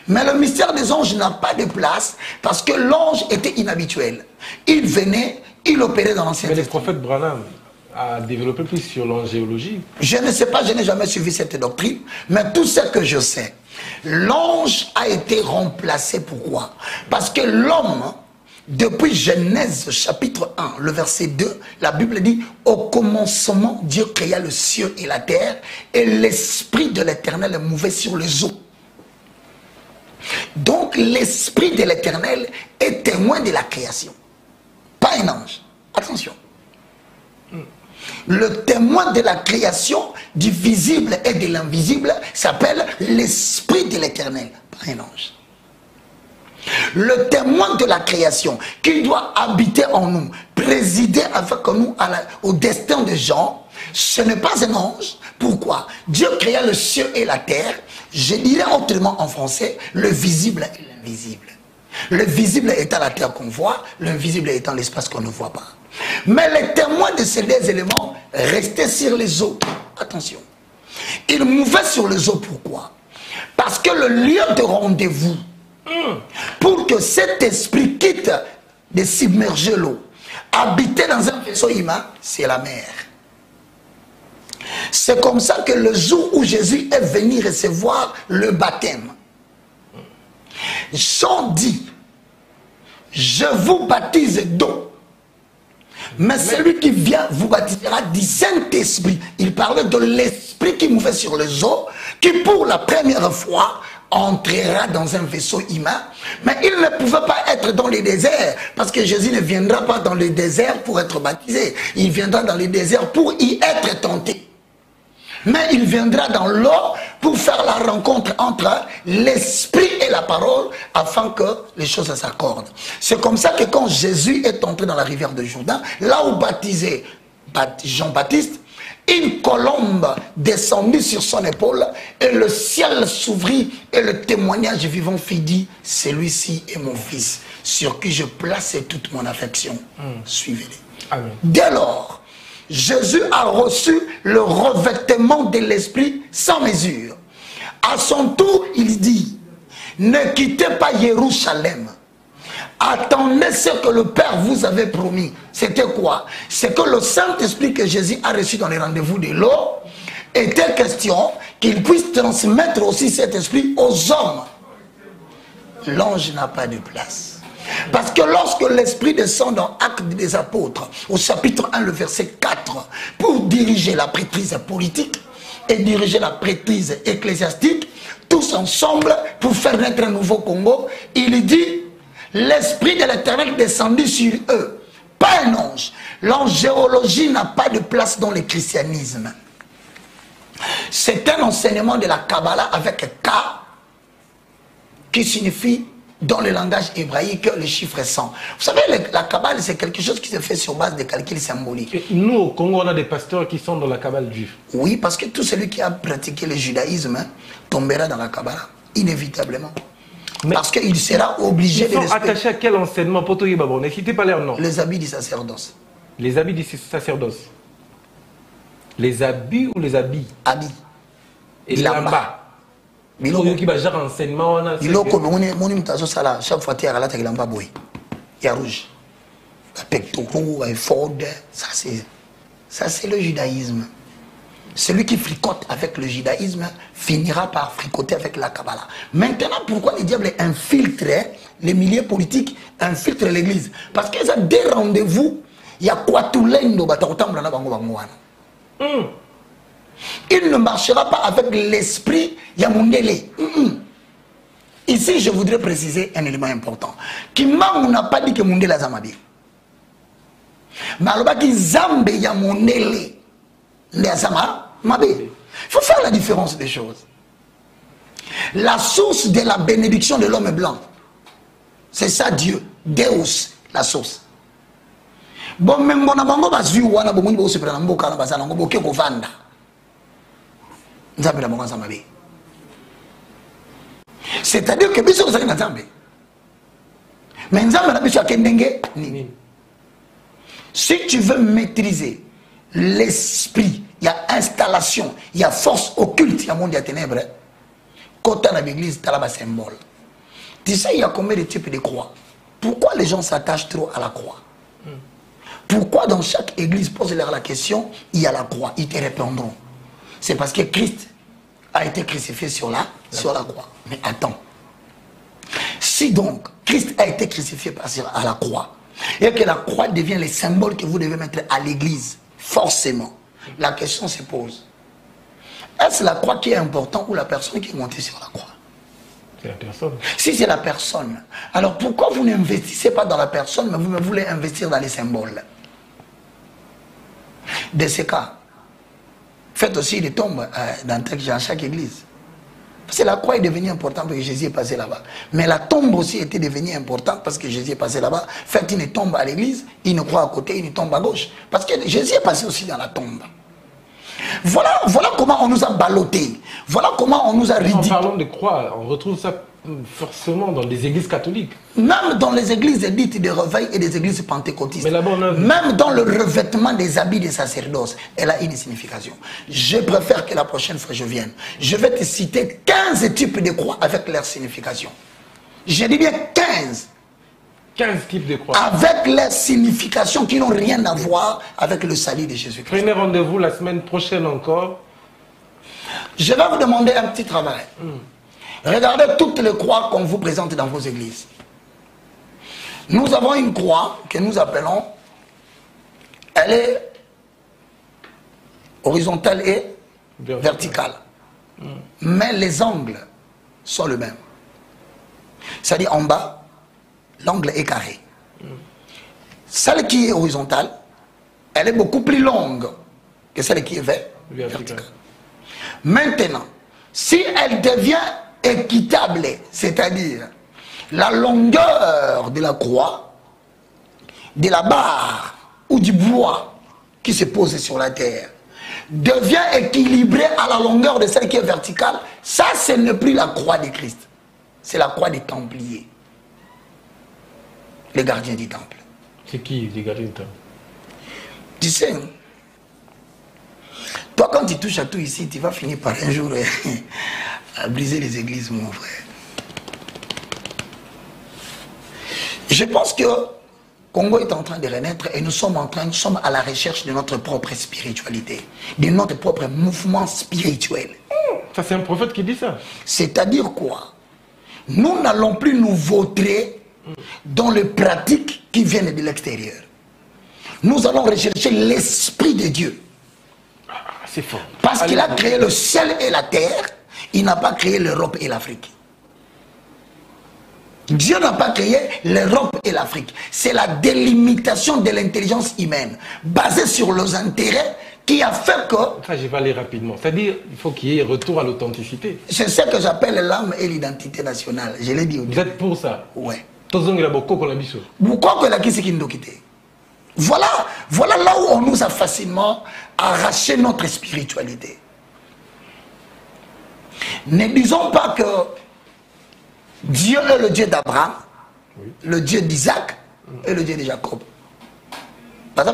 Mais le mystère des anges n'a pas de place parce que l'ange était inhabituel. Il venait, il opérait dans l'Ancien Testament. Mais le prophète Branham a développé plus sur l'angéologie. Je ne sais pas, je n'ai jamais suivi cette doctrine, mais tout ce que je sais, l'ange a été remplacé. Pourquoi? Parce que l'homme, depuis Genèse chapitre 1, le verset 2, la Bible dit, au commencement, Dieu créa le ciel et la terre, et l'esprit de l'Éternel mouvait sur les eaux. Donc l'esprit de l'Éternel est témoin de la création, pas un ange. Attention. Le témoin de la création, du visible et de l'invisible, s'appelle l'esprit de l'Éternel, pas un ange. Le témoin de la création, qui doit habiter en nous, présider avec nous au destin des gens, ce n'est pas un ange. Pourquoi? Dieu créa le ciel et la terre. Je dirais autrement en français, le visible et l'invisible. Le visible étant la terre qu'on voit, l'invisible étant l'espace qu'on ne voit pas. Mais les témoins de ces deux éléments restaient sur les eaux. Attention. Ils mouvaient sur les eaux. Pourquoi? Parce que le lieu de rendez-vous, pour que cet esprit quitte de submerger l'eau, habiter dans un vaisseau humain, c'est la mer. C'est comme ça que le jour où Jésus est venu recevoir le baptême, Jean dit, je vous baptise d'eau. Mais celui qui vient vous baptisera du Saint-Esprit. Il parlait de l'esprit qui mouvait sur les eaux, qui pour la première fois entrera dans un vaisseau humain. Mais il ne pouvait pas être dans les déserts, parce que Jésus ne viendra pas dans les déserts pour être baptisé. Il viendra dans les déserts pour y être tenté. Mais il viendra dans l'eau pour faire la rencontre entre l'esprit et la parole afin que les choses s'accordent. C'est comme ça que quand Jésus est entré dans la rivière de Jourdain, là où baptisait Jean-Baptiste, une colombe descendit sur son épaule et le ciel s'ouvrit et le témoignage vivant fit dit, celui-ci est mon fils sur qui je place toute mon affection. Suivez-les. Dès lors, Jésus a reçu le revêtement de l'esprit sans mesure. À son tour, il dit, ne quittez pas Jérusalem. Attendez ce que le Père vous avait promis. C'était quoi? C'est que le Saint-Esprit que Jésus a reçu dans les rendez-vous de l'eau était question qu'il puisse transmettre aussi cet esprit aux hommes. L'ange n'a pas de place. Parce que lorsque l'Esprit descend dans Actes des Apôtres, au chapitre 1, le verset 4, pour diriger la prêtrise politique et diriger la prêtrise ecclésiastique, tous ensemble, pour faire naître un nouveau Congo, il dit, l'Esprit de l'Éternel descendit sur eux, pas un ange. L'angéologie n'a pas de place dans le christianisme. C'est un enseignement de la Kabbalah avec K, qui signifie dans le langage hébraïque, le chiffre 100. Vous savez, la Kabbale, c'est quelque chose qui se fait sur base de calculs symboliques. Et nous, au Congo, on a des pasteurs qui sont dans la Kabbale juive. Oui, parce que tout celui qui a pratiqué le judaïsme tombera dans la Kabbale, inévitablement. Mais parce qu'il sera obligé de... Ils sont attachés à quel enseignement? Ne citez pas leur nom. Les habits du sacerdoce. Les habits du sacerdoce. Les habits ou les habits? Habits. Et lamba. Biloko qui va genre enseignement on a biloko moni mtazo sala chaque fois tiara la tagilamba boy ya rouge la pectoraux et ford ça c'est le judaïsme. Celui qui fricote avec le judaïsme finira par fricoter avec la Kabbalah. Maintenant, pourquoi le diable infiltre les milieux politiques, infiltre l'église? Parce qu'ils ont des rendez-vous, il y a quoi tout l'endo batakotamla na bango bangwana. Il ne marchera pas avec l'esprit Yamundele. Ici, je voudrais préciser un élément important. Kimang n'a pas dit que Mundele a Zamabi. Mais alors, qui Zambe Yamundele ne Zama Mabe. Il faut faire la différence des choses. La source de la bénédiction de l'homme blanc, c'est ça Dieu. Deus, la source. Bon, même mon abango va suivre, on a besoin de se prendre un bocal, on va s'en aller, on va vendre. Nous avons besoin de ça. C'est-à-dire que bisous ça n'a jamais. Mais nous avons besoin de si tu veux maîtriser l'esprit, il y a installation, il y a force occulte, il y a monde des ténèbres. Quand tu as l'église, tu as un symbole. Tu sais, il y a combien de types de croix? Pourquoi les gens s'attachent trop à la croix? Pourquoi dans chaque église, pose-leur la question, il y a la croix, ils te répondront. C'est parce que Christ a été crucifié sur la croix. Mais attends. Si donc Christ a été crucifié à la croix, et que la croix devient le symbole que vous devez mettre à l'église, forcément, la question se pose. Est-ce la croix qui est importante ou la personne qui est montée sur la croix? C'est la personne. Si c'est la personne, alors pourquoi vous n'investissez pas dans la personne, mais vous voulez investir dans les symboles? De ces cas, faites aussi des tombes dans chaque église. Parce que la croix est devenue importante parce que Jésus est passé là-bas. Mais la tombe aussi était devenue importante parce que Jésus est passé là-bas. Faites une tombe à l'église, une croix à côté, une tombe à gauche. Parce que Jésus est passé aussi dans la tombe. Voilà comment on nous a ballottés. Voilà comment on nous a ridiculisés. En parlant de croix, on retrouve ça forcément dans les églises catholiques. Même dans les églises dites de réveil et des églises pentecôtistes. Mais là-bas, même dans le revêtement des habits des sacerdoces, elle a une signification. Je préfère que la prochaine fois je vienne, je vais te citer 15 types de croix avec leur signification. Je dis bien 15. 15 types de croix. Avec leurs significations qui n'ont rien à voir avec le salut de Jésus-Christ. Prenez rendez-vous la semaine prochaine encore. Je vais vous demander un petit travail. Regardez toutes les croix qu'on vous présente dans vos églises. Nous avons une croix que nous appelons, elle est horizontale et verticale. Mais les angles sont les mêmes. C'est-à-dire en bas, l'angle est carré. Celle qui est horizontale, elle est beaucoup plus longue que celle qui est verticale. Maintenant, si elle devient équitable, c'est-à-dire la longueur de la croix, de la barre ou du bois qui se pose sur la terre, devient équilibrée à la longueur de celle qui est verticale, ça ce n'est plus la croix de Christ, c'est la croix des Templiers, les gardiens du temple. C'est qui les gardiens du temple? Tu sais, toi quand tu touches à tout ici, tu vas finir par un jour à briser les églises, mon frère. Je pense que Congo est en train de renaître et nous sommes à la recherche de notre propre spiritualité, de notre propre mouvement spirituel. Ça, c'est un prophète qui dit ça. C'est-à-dire quoi? Nous n'allons plus nous vautrer dans les pratiques qui viennent de l'extérieur. Nous allons rechercher l'Esprit de Dieu. C'est fort. Parce qu'il a créé le ciel et la terre, il n'a pas créé l'Europe et l'Afrique. Dieu n'a pas créé l'Europe et l'Afrique. C'est la délimitation de l'intelligence humaine, basée sur les intérêts, qui a fait que... Ça, je vais aller rapidement. C'est-à-dire qu'il faut qu'il y ait retour à l'authenticité. C'est ce que j'appelle l'âme et l'identité nationale. Je l'ai dit au début. Vous êtes pour ça? Ouais. Pourquoi que la voilà là où on nous a facilement arraché notre spiritualité. Ne disons pas que Dieu est le Dieu d'Abraham, oui, le Dieu d'Isaac et le Dieu de Jacob. Parce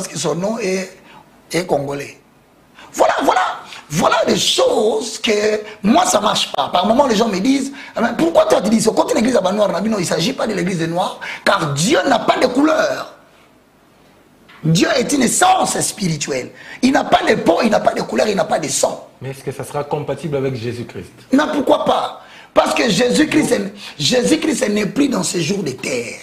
que son nom est congolais. Voilà des choses que moi ça marche pas. Par moment les gens me disent pourquoi toi tu dis ça? Quand une église à noir, il ne s'agit pas de l'église des noirs, car Dieu n'a pas de couleur. Dieu est une essence spirituelle. Il n'a pas de peau, il n'a pas de couleur, il n'a pas de sang. Mais est-ce que ça sera compatible avec Jésus-Christ? Non, pourquoi pas? Parce que Jésus-Christ n'est plus dans ce jour de terre.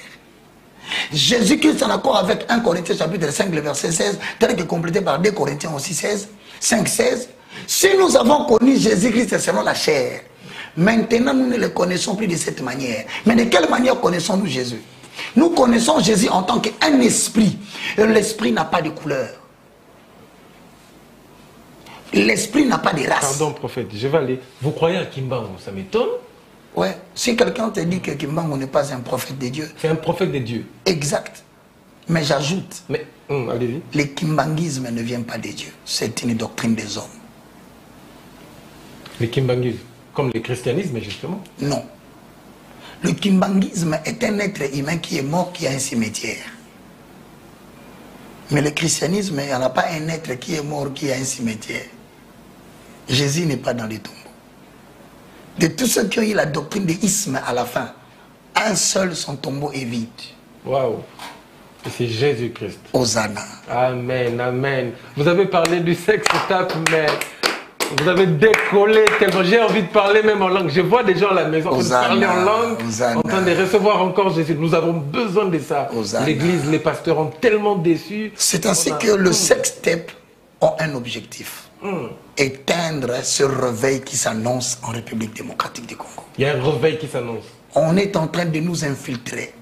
Jésus-Christ en accord avec 1 Corinthiens chapitre 5, le verset 16, tel que complété par 2 Corinthiens aussi 16, 5, 16. Si nous avons connu Jésus-Christ selon la chair, maintenant nous ne le connaissons plus de cette manière. Mais de quelle manière connaissons-nous Jésus? Nous connaissons Jésus en tant qu'un esprit. Et l'esprit n'a pas de couleur. L'esprit n'a pas de race. Pardon, prophète, je vais aller. Vous croyez à Kimbangu? Ça m'étonne. Ouais. Si quelqu'un te dit que Kimbangu n'est pas un prophète de Dieu. C'est un prophète de Dieu. Exact. Mais j'ajoute. Mais, allez-y. Le kimbanguisme ne vient pas de Dieu. C'est une doctrine des hommes. Le kimbanguisme, comme le christianisme, justement. Non. Le kimbanguisme est un être humain qui est mort, qui a un cimetière. Mais le christianisme, il n'y en a pas un être qui est mort, qui a un cimetière. Jésus n'est pas dans les tombeaux. De tous ceux qui ont eu la doctrine de l'isme à la fin, un seul, son tombeau est vide. Waouh. Et c'est Jésus-Christ. Hosanna. Amen, amen. Vous avez parlé du sexe tape, mais vous avez décollé tellement. J'ai envie de parler même en langue. Je vois des gens à la maison en train de parler en langue, en train de recevoir encore Jésus. Nous avons besoin de ça. L'église, les pasteurs ont tellement déçu. C'est ainsi que le sexe tape a un objectif. Éteindre ce réveil qui s'annonce en République démocratique du Congo. Il y a un réveil qui s'annonce. On est en train de nous infiltrer.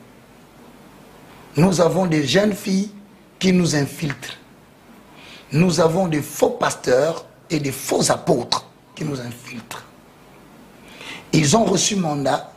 Nous avons des jeunes filles qui nous infiltrent. Nous avons des faux pasteurs et des faux apôtres qui nous infiltrent. Ils ont reçu mandat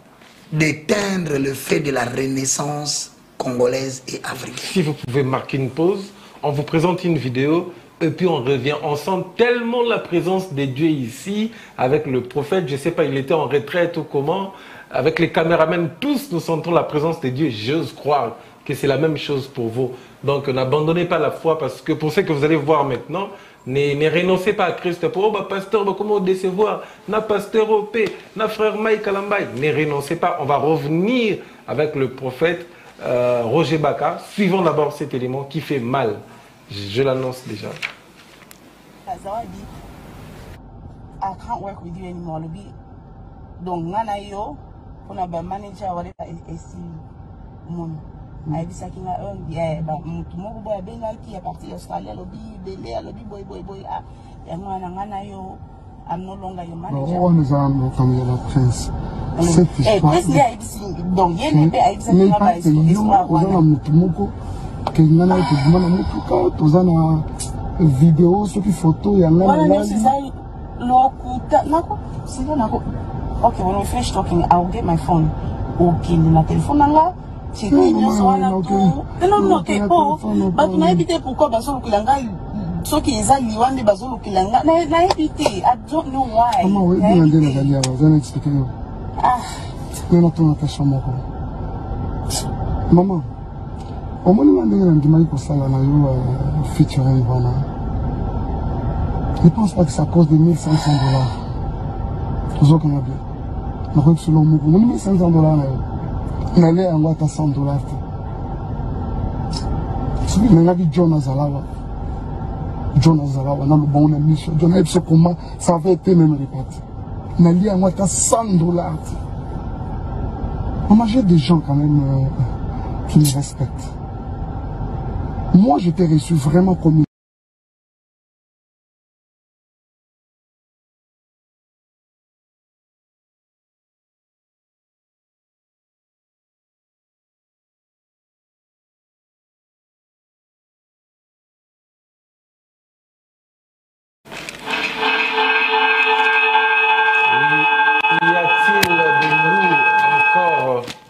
d'éteindre le fait de la renaissance congolaise et africaine. Si vous pouvez marquer une pause, on vous présente une vidéo et puis on revient. On sent tellement la présence de Dieu ici avec le prophète. Je ne sais pas, il était en retraite ou comment. Avec les caméramans, tous nous sentons la présence de Dieu. J'ose croire que c'est la même chose pour vous. Donc n'abandonnez pas la foi parce que pour ce que vous allez voir maintenant, ne renoncez pas à Christ. Pour pasteur, comment décevoir? Na pasteur OP, na frère Mike Kalambay. Ne renoncez pas. On va revenir avec le prophète Roger Baka. Suivons d'abord cet élément qui fait mal. Je l'annonce déjà. I can't work with you anymore. Donc, yo, on a un manager ou ici. I be saking a yeah, but tomorrow boy ben qui est parti Australia lobby belé lobby boy ah et moi ngana yo I'm no longer your manager. On nous a envoyé la presse. Cette histoire. Donc il n'est pas exactement pas histoire. On a mutumoko que ngana ko dimana mutuka tozana vidéo sur qui photo ya ngana. Voilà c'est ça lokuta nako c'est nako. Okay, when we finish talking I'll get my phone. Okay, na téléphone nanga. Non, okay, but na ebite pourquoi bazo kilanga so ki eza liwande bazo kilanga na ebite I don't know why. Comment oui bien ndena zalia bazana expliquer yo. Ah, nena tona kasha moko. Maman, au moins on ndena ndima ko sala na yo featuring voilà. Je pense pas que ça cause de $1,500. Toujours qu'on a bien. Na ko selon moi, $1,500 n'allez en à $100. Si vous avez John Azalawa, dans le bon émission, John Azalawa, comment ça avait été même réparti. N'allez en à $100. Maman, j'ai des gens quand même qui me respectent. Moi, je t'ai reçu vraiment comme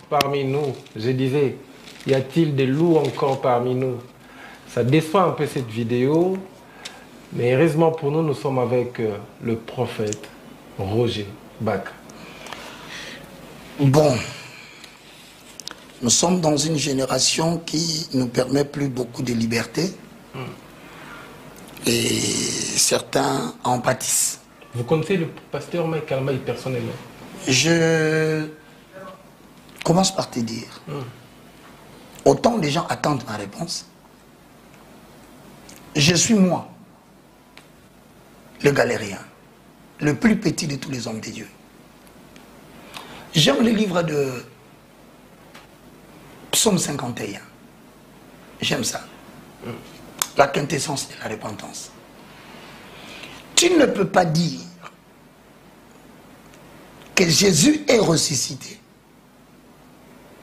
parmi nous, je disais, y a-t-il des loups encore parmi nous? Ça déçoit un peu cette vidéo, mais heureusement pour nous, nous sommes avec le prophète Roger Baka. Bon, nous sommes dans une génération qui ne permet plus beaucoup de liberté et certains en pâtissent. Vous connaissez le pasteur Mike Almaï personnellement? Je commence par te dire, autant les gens attendent ma réponse, je suis moi, le galérien, le plus petit de tous les hommes de Dieu. J'aime le livre de Psaume 51. J'aime ça. La quintessence de la repentance. Tu ne peux pas dire que Jésus est ressuscité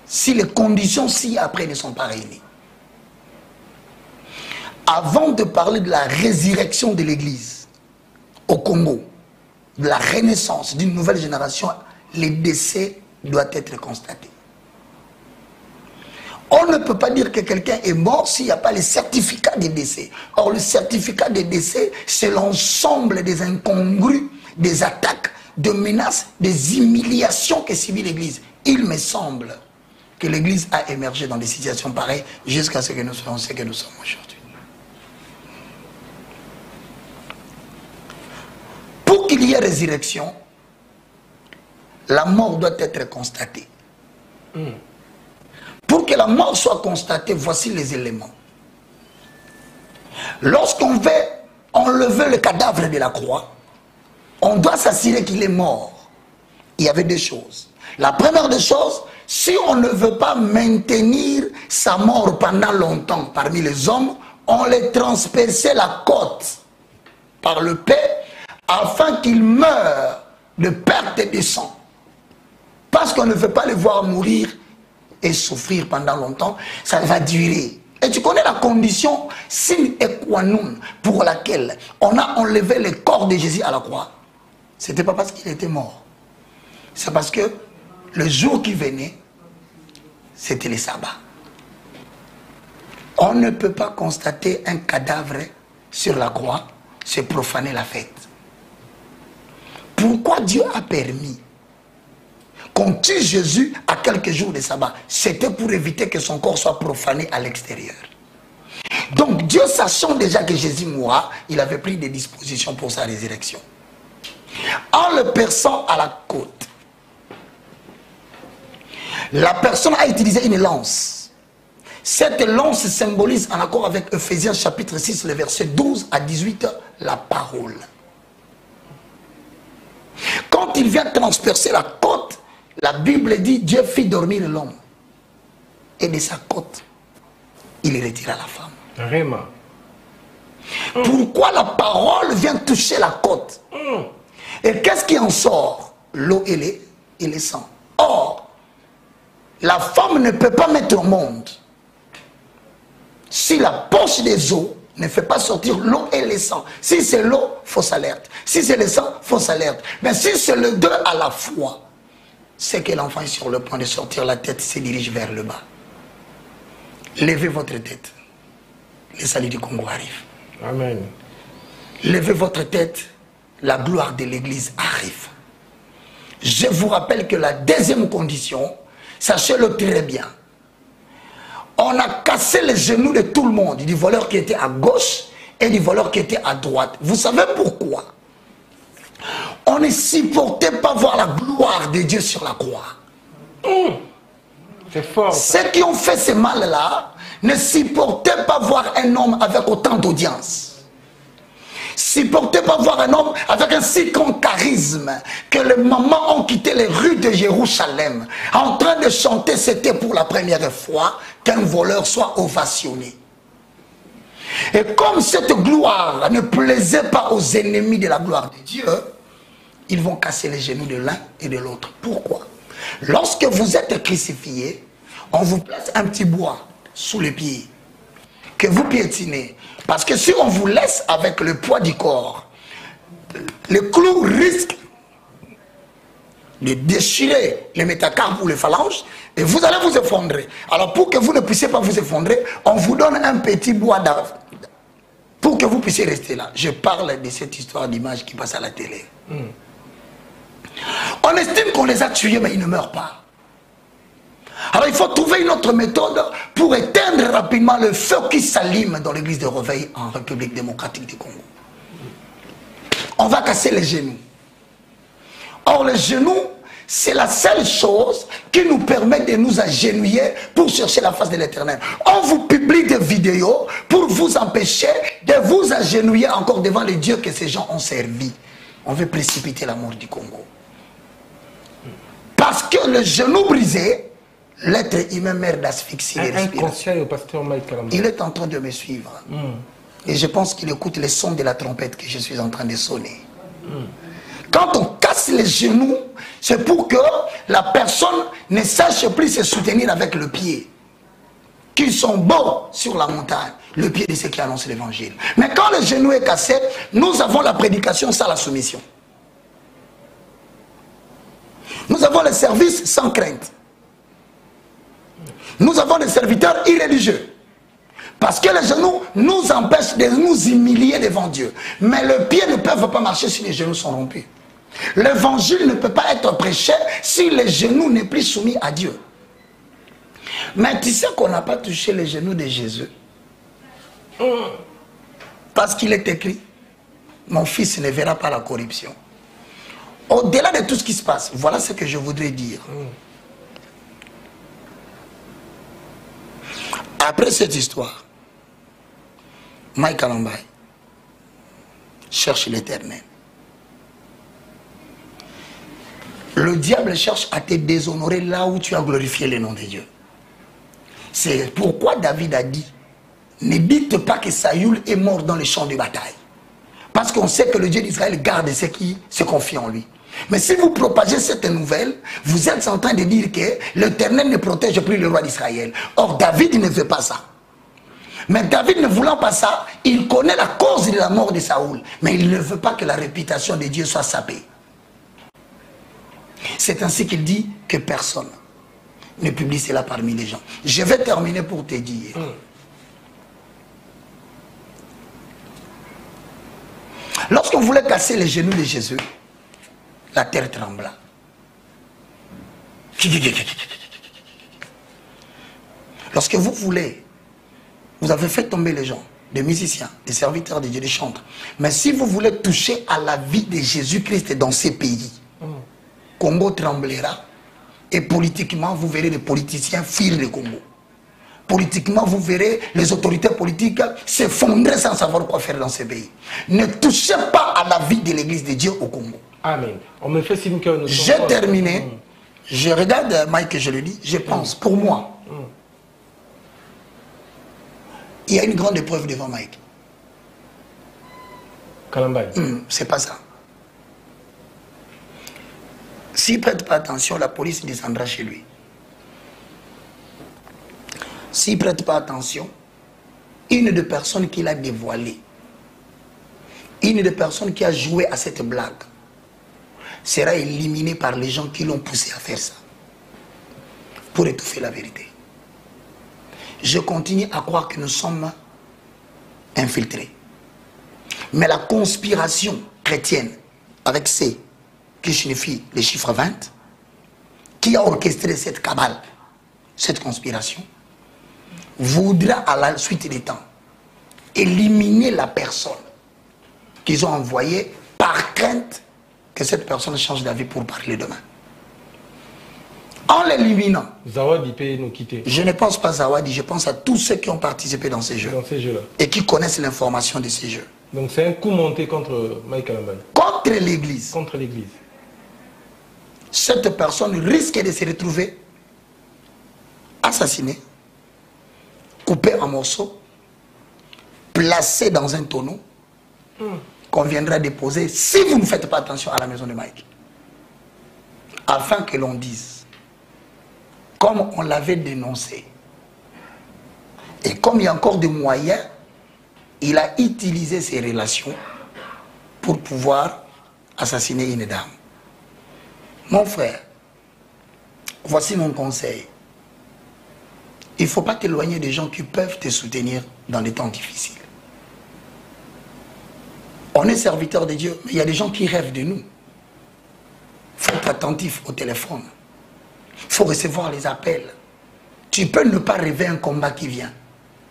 si les conditions ci-après ne sont pas réunies. Avant de parler de la résurrection de l'Église au Congo, de la renaissance d'une nouvelle génération, le décès doit être constaté. On ne peut pas dire que quelqu'un est mort s'il n'y a pas le certificat de décès. Or, le certificat de décès, c'est l'ensemble des incongrus, des attaques, de menaces, des humiliations que subit l'Église. Il me semble que l'Église a émergé dans des situations pareilles jusqu'à ce que nous soyons ce que nous sommes aujourd'hui. Pour qu'il y ait résurrection, la mort doit être constatée. Pour que la mort soit constatée, voici les éléments. Lorsqu'on veut enlever le cadavre de la croix, on doit s'assurer qu'il est mort. Il y avait deux choses. La première des choses, si on ne veut pas maintenir sa mort pendant longtemps parmi les hommes, on les transperçait la côte par le paix afin qu'il meure de perte de sang. Parce qu'on ne veut pas le voir mourir et souffrir pendant longtemps, ça va durer. Et tu connais la condition sine qua non pour laquelle on a enlevé le corps de Jésus à la croix. Ce n'était pas parce qu'il était mort. C'est parce que le jour qui venait, c'était le sabbat. On ne peut pas constater un cadavre sur la croix, c'est profaner la fête. Pourquoi Dieu a permis qu'on tue Jésus à quelques jours de sabbat? C'était pour éviter que son corps soit profané à l'extérieur. Donc Dieu, sachant déjà que Jésus mourra, il avait pris des dispositions pour sa résurrection. En le perçant à la côte, la personne a utilisé une lance. Cette lance symbolise, en accord avec Ephésiens chapitre 6, le verset 12 à 18, la parole. Quand il vient transpercer la côte, la Bible dit Dieu fit dormir l'homme. Et de sa côte, il retira la femme. Vraiment. Pourquoi la parole vient toucher la côte? Et qu'est-ce qui en sort? L'eau et le sang. Or, la femme ne peut pas mettre au monde si la poche des eaux ne fait pas sortir l'eau et le sang. Si c'est l'eau, fausse alerte. Si c'est le sang, fausse alerte. Mais si c'est les deux à la fois, c'est que l'enfant est sur le point de sortir, la tête se dirige vers le bas. Levez votre tête. Le salut du Congo arrive. Amen. Levez votre tête, la gloire de l'Église arrive. Je vous rappelle que la deuxième condition, sachez-le très bien, on a cassé les genoux de tout le monde, du voleur qui était à gauche et du voleur qui était à droite. Vous savez pourquoi? On ne supportait pas voir la gloire de Dieu sur la croix. C'est fort. Ceux qui ont fait ce mal-là ne supportaient pas voir un homme avec autant d'audience. Supportaient pas voir un homme avec un si grand charisme que les mamans ont quitté les rues de Jérusalem en train de chanter. C'était pour la première fois qu'un voleur soit ovationné. Et comme cette gloire ne plaisait pas aux ennemis de la gloire de Dieu, ils vont casser les genoux de l'un et de l'autre. Pourquoi? Lorsque vous êtes crucifié, on vous place un petit bois sous les pieds que vous piétinez. Parce que si on vous laisse avec le poids du corps, le clou risque de déchirer les métacarpes ou les phalanges et vous allez vous effondrer. Alors pour que vous ne puissiez pas vous effondrer, on vous donne un petit bois d'arbre pour que vous puissiez rester là. Je parle de cette histoire d'image qui passe à la télé. On estime qu'on les a tués mais ils ne meurent pas. Alors il faut trouver une autre méthode pour éteindre rapidement le feu qui s'allume dans l'église de Réveil en République démocratique du Congo. On va casser les genoux. Or les genoux, c'est la seule chose qui nous permet de nous agenouiller pour chercher la face de l'Éternel. On vous publie des vidéos pour vous empêcher de vous agenouiller encore devant les dieux que ces gens ont servis. On veut précipiter la mort du Congo. Parce que le genou brisé, l'être humain meurt d'asphyxie. Il est en train de me suivre. Et je pense qu'il écoute les sons de la trompette que je suis en train de sonner. Quand on casse les genoux, c'est pour que la personne ne sache plus se soutenir avec le pied. Qu'ils sont beaux sur la montagne, le pied de ceux qui annoncent l'évangile. Mais quand le genou est cassé, nous avons la prédication sans la soumission. Nous avons les services sans crainte. Nous avons des serviteurs irréligieux. Parce que les genoux nous empêchent de nous humilier devant Dieu. Mais les pieds ne peuvent pas marcher si les genoux sont rompus. L'évangile ne peut pas être prêché si les genoux n'est plus soumis à Dieu. Mais tu sais qu'on n'a pas touché les genoux de Jésus. Parce qu'il est écrit, mon fils ne verra pas la corruption. Au-delà de tout ce qui se passe, voilà ce que je voudrais dire. Après cette histoire, Mike Kalambaye cherche l'Éternel. Le diable cherche à te déshonorer là où tu as glorifié le nom de Dieu. C'est pourquoi David a dit, ne dites pas que Saül est mort dans les champs de bataille. Parce qu'on sait que le Dieu d'Israël garde ceux qui se confient en lui. Mais si vous propagez cette nouvelle, vous êtes en train de dire que l'Éternel ne protège plus le roi d'Israël. Or, David ne veut pas ça. Mais David ne voulant pas ça, il connaît la cause de la mort de Saül. Mais il ne veut pas que la réputation de Dieu soit sapée. C'est ainsi qu'il dit que personne ne publie cela parmi les gens. Je vais terminer pour te dire. Lorsqu'on voulait casser les genoux de Jésus, la terre trembla. Lorsque vous voulez, vous avez fait tomber les gens, des musiciens, des serviteurs de Dieu, des chantres. Mais si vous voulez toucher à la vie de Jésus-Christ dans ces pays, Congo tremblera. Et politiquement, vous verrez les politiciens fuir le Congo. Politiquement, vous verrez les autorités politiques s'effondrer sans savoir quoi faire dans ces pays. Ne touchez pas à la vie de l'Église de Dieu au Congo. Amen. On me fait signe que nous J'ai terminé. Je regarde Mike et je le dis. Je pense, pour moi, il y a une grande épreuve devant Mike. Kalambaye. C'est pas ça. S'il ne prête pas attention, la police descendra chez lui. S'il ne prête pas attention, une des personnes qu'il a dévoilée, une des personnes qui a joué à cette blague, sera éliminée par les gens qui l'ont poussé à faire ça, pour étouffer la vérité. Je continue à croire que nous sommes infiltrés. Mais la conspiration chrétienne, avec C, qui signifie les chiffres 20, qui a orchestré cette cabale, cette conspiration, voudra à la suite des temps éliminer la personne qu'ils ont envoyée par crainte que cette personne change d'avis pour parler demain. En l'éliminant, Zawadi peut nous quitter. Je ne pense pas à Zawadi, je pense à tous ceux qui ont participé dans ces jeux. Dans ces jeux-là. Et qui connaissent l'information de ces jeux. Donc c'est un coup monté contre Mike Kalambaye. Contre l'Église. Contre l'Église. Cette personne risque de se retrouver assassinée, coupée en morceaux, placée dans un tonneau qu'on viendra déposer si vous ne faites pas attention à la maison de Mike. Afin que l'on dise, comme on l'avait dénoncé, et comme il y a encore des moyens, il a utilisé ses relations pour pouvoir assassiner une dame. Mon frère, voici mon conseil. Il ne faut pas t'éloigner des gens qui peuvent te soutenir dans des temps difficiles. On est serviteur de Dieu, mais il y a des gens qui rêvent de nous. Il faut être attentif au téléphone. Il faut recevoir les appels. Tu peux ne pas rêver un combat qui vient.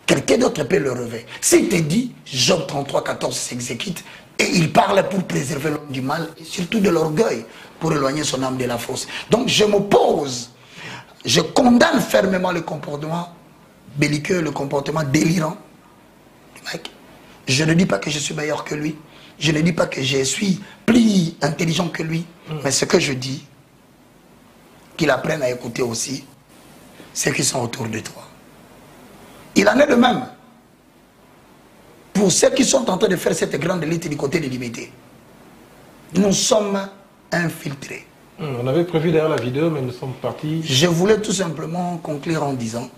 Quelqu'un d'autre peut le rêver. S'il te dit, Job 33, 14 s'exécute, et il parle pour préserver l'homme du mal, et surtout de l'orgueil, pour éloigner son âme de la force. Donc je m'oppose, je condamne fermement le comportement belliqueux, le comportement délirant. Je ne dis pas que je suis meilleur que lui, je ne dis pas que je suis plus intelligent que lui, mais ce que je dis, qu'il apprenne à écouter aussi ceux qui sont autour de toi. Il en est de même pour ceux qui sont en train de faire cette grande élite du côté des limités. Nous sommes infiltrés. On avait prévu d'ailleurs la vidéo, mais nous sommes partis. Je voulais tout simplement conclure en disant...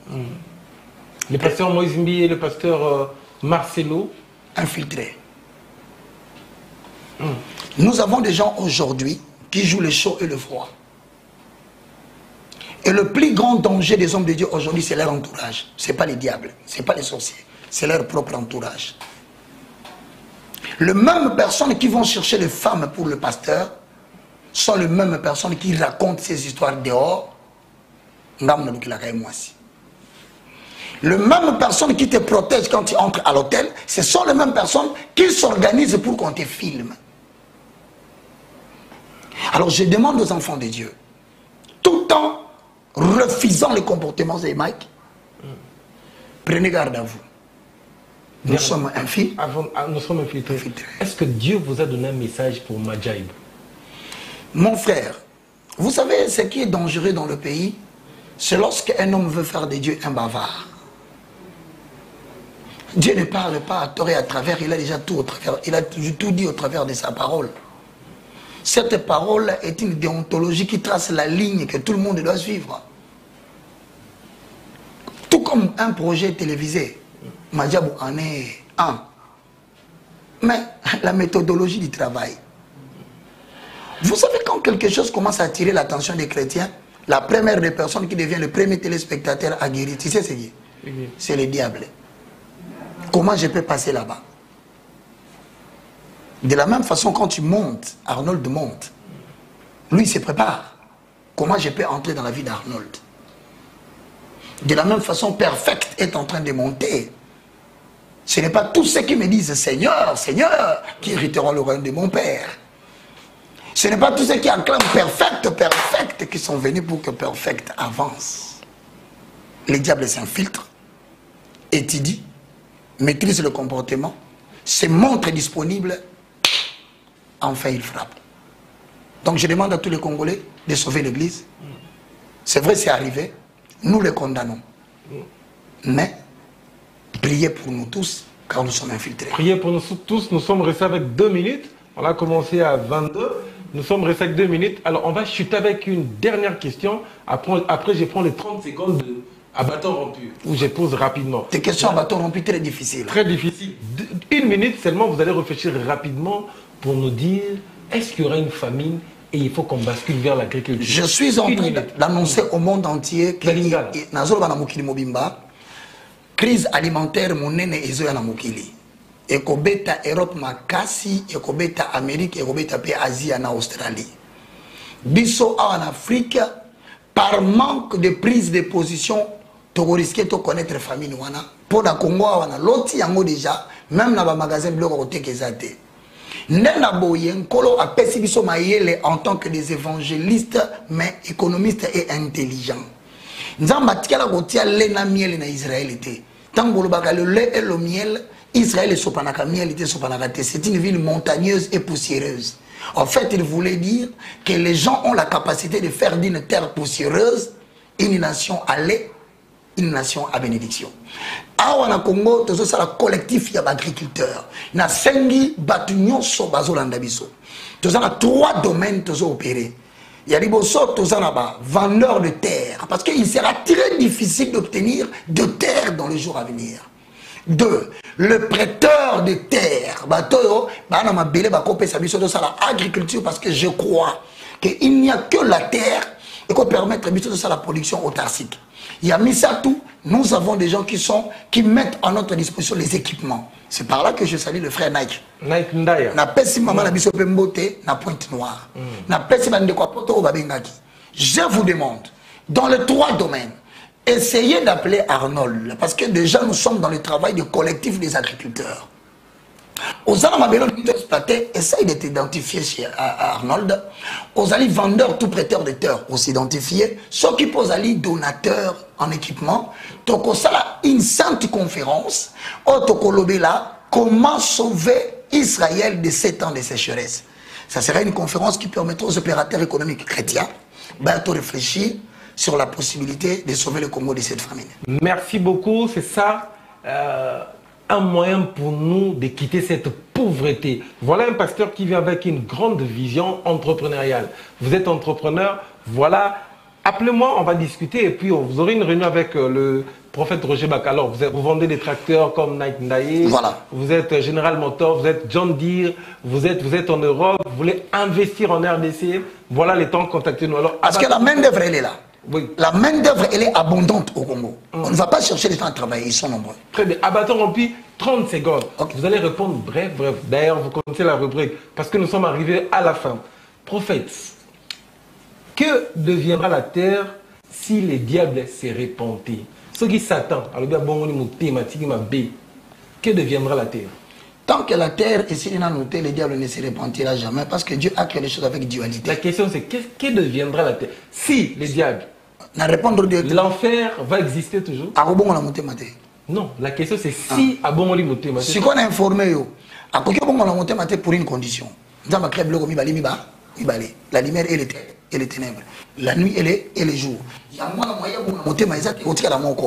Le pasteur Moïse Mbi et le pasteur Marcelo. Infiltrés. Nous avons des gens aujourd'hui qui jouent le chaud et le froid. Et le plus grand danger des hommes de Dieu aujourd'hui, c'est leur entourage. Ce n'est pas les diables, ce n'est pas les sorciers, c'est leur propre entourage. Les mêmes personnes qui vont chercher les femmes pour le pasteur sont les mêmes personnes qui racontent ces histoires dehors. Les mêmes personnes qui te protègent quand tu entres à l'hôtel, ce sont les mêmes personnes qui s'organisent pour qu'on te filme. Alors je demande aux enfants de Dieu, tout en refusant les comportements des Mike, prenez garde à vous. Nous sommes infiltrés. Nous sommes infiltrés. Est-ce que Dieu vous a donné un message pour Majaïb? Mon frère, vous savez ce qui est dangereux dans le pays, c'est lorsqu'un homme veut faire de Dieu un bavard. Dieu ne parle pas à tort et à travers, il a déjà tout au travers, il a tout dit au travers de sa parole. Cette parole est une déontologie qui trace la ligne que tout le monde doit suivre. Tout comme un projet télévisé. Madjabou en est un. Mais la méthodologie du travail. Vous savez, quand quelque chose commence à attirer l'attention des chrétiens, la première des personnes qui devient le premier téléspectateur aguerri, tu sais c'est qui? C'est le diable. Comment je peux passer là-bas? De la même façon, quand tu montes, Arnold monte. Lui, il se prépare. Comment je peux entrer dans la vie d'Arnold? De la même façon, Perfect est en train de monter. Ce n'est pas tous ceux qui me disent Seigneur, Seigneur, qui hériteront le royaume de mon Père. Ce n'est pas tous ceux qui acclament Perfect, Perfect, qui sont venus pour que Perfect avance. Les diables s'infiltrent, étudient, maîtrisent le comportement, se montrent disponibles, enfin ils frappent. Donc je demande à tous les Congolais de sauver l'Église. C'est vrai, c'est arrivé, nous les condamnons. Mais priez pour nous tous, car nous sommes infiltrés. Priez pour nous tous, nous sommes restés avec 2 minutes. On a commencé à 22. Nous sommes restés avec 2 minutes. Alors, on va chuter avec une dernière question. Après je prends les 30 secondes à bâton rompu, où je pose rapidement. Des questions à bâton rompu très difficiles. Très difficiles. 1 minute seulement, vous allez réfléchir rapidement pour nous dire, est-ce qu'il y aura une famine et il faut qu'on bascule vers l'agriculture? Je suis en train d'annoncer au monde entier que crise alimentaire monene ezoya na mokili. Ekobeta Europe makasi, ekobeta Amérique, ekobeta pe Asie na Australie. Biso en Afrique, par manque de prise de position, tu risques de connaître famille wana. Pour la Congo wana loti yango déjà, même dans les magasins bloc côté kezate. Nena boye nkolo apesi biso mayele en tant que des évangélistes mais économistes et intelligents. Nzamba tikala kotia le na miel na Israël était. Tant que le lait et le miel, Israël est sopanaka miel était sopanaka. C'est une ville montagneuse et poussiéreuse. En fait, il voulait dire que les gens ont la capacité de faire d'une terre poussiéreuse une nation à lait, une nation à bénédiction. Awa Congo, tout ça la collectif y a agriculteurs. Na sengi batunyo so bazolanda biso. Tout ça 3 domaines tous opérés. Il y a des vendeurs de terre. Parce qu'il sera très difficile d'obtenir de terre dans les jours à venir. 2. Le prêteur de terre. Agriculture parce que je crois qu'il n'y a que la terre qui peut permettre de la production autarcique. Il y a mis ça tout. Nous avons des gens qui mettent à notre disposition les équipements. C'est par là que je salue le frère Nike. Nike Ndaya. Na pesi maman na biso pembote na Pointe Noire. Na pesi bande kwa poto babengaki. Je vous demande, dans les 3 domaines, essayez d'appeler Arnold. Parce que déjà nous sommes dans le travail du collectif des agriculteurs. Aux Alamabelon exploité, essaye de t'identifier chez Arnold. Aux Ali vendeurs, tout prêteurs de terre, on s'identifier. Ceux qui posent Ali donateurs en équipement. Toko sala une sainte conférence. Otoko lobela, comment sauver Israël de 7 ans de sécheresse. Ça serait une conférence qui permettrait aux opérateurs économiques chrétiens de réfléchir sur la possibilité de sauver le Congo de cette famine. Merci beaucoup, c'est ça. Un moyen pour nous de quitter cette pauvreté. Voilà un pasteur qui vient avec une grande vision entrepreneuriale. Vous êtes entrepreneur, voilà. Appelez-moi, on va discuter et puis vous aurez une réunion avec le prophète Roger Bacalor. Vous vendez des tracteurs comme Nike Ndaye. Voilà. Vous êtes General Motors, vous êtes John Deere, vous êtes en Europe, vous voulez investir en RDC. Voilà les temps, contactez-nous. Alors, parce que la main d'œuvre, elle est là. Oui. La main-d'œuvre, elle est abondante au Congo. On ne va pas chercher les gens à travailler, ils sont nombreux. Très bien. À bâton rempli, 30 secondes. Okay. Vous allez répondre bref. D'ailleurs, vous connaissez la rubrique parce que nous sommes arrivés à la fin. Prophète, que deviendra la terre si les diables se répandent? Ceux qui s'attendent, que deviendra la terre? Tant que la terre est si noté, les diables ne se répandira jamais parce que Dieu a créé les choses avec dualité. La question c'est que deviendra la terre si les diables? L'enfer va exister toujours? Non, la question c'est si abongoli motema. Si qu'on a informé pour une condition. La lumière et les ténèbres. La nuit et les jours.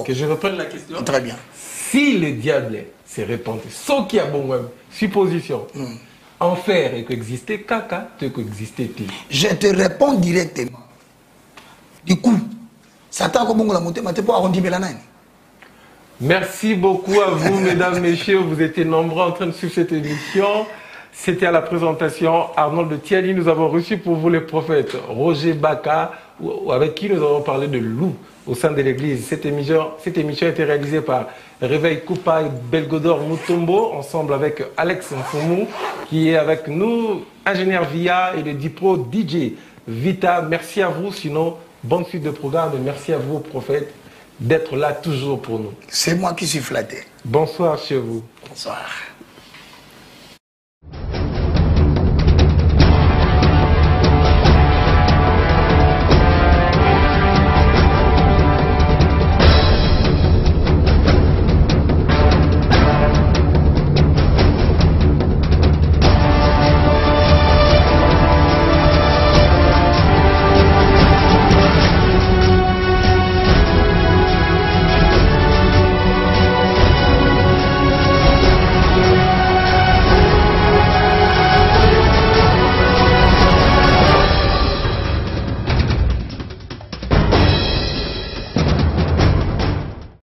Que je reprenne la question. Très bien. Si le diable se répand, ce qui a bon supposition, enfer et qu'exister, caca, te qu'exister. Je te réponds directement. Du coup, Satan comme la montée pour arrondir la naine. Merci beaucoup à vous, mesdames, messieurs. Vous étiez nombreux en train de suivre cette émission. C'était à la présentation Arnold de Thiali. Nous avons reçu pour vous les prophètes Roger Baka, avec qui nous avons parlé de loup au sein de l'église. Cette émission a été réalisée par Réveil Koupa et Belgodor Mutombo, ensemble avec Alex Mfoumou, qui est avec nous, ingénieur VIA et le Dipro DJ Vita. Merci à vous, sinon, bonne suite de programme et merci à vous, prophètes, d'être là toujours pour nous. C'est moi qui suis flatté. Bonsoir chez vous. Bonsoir.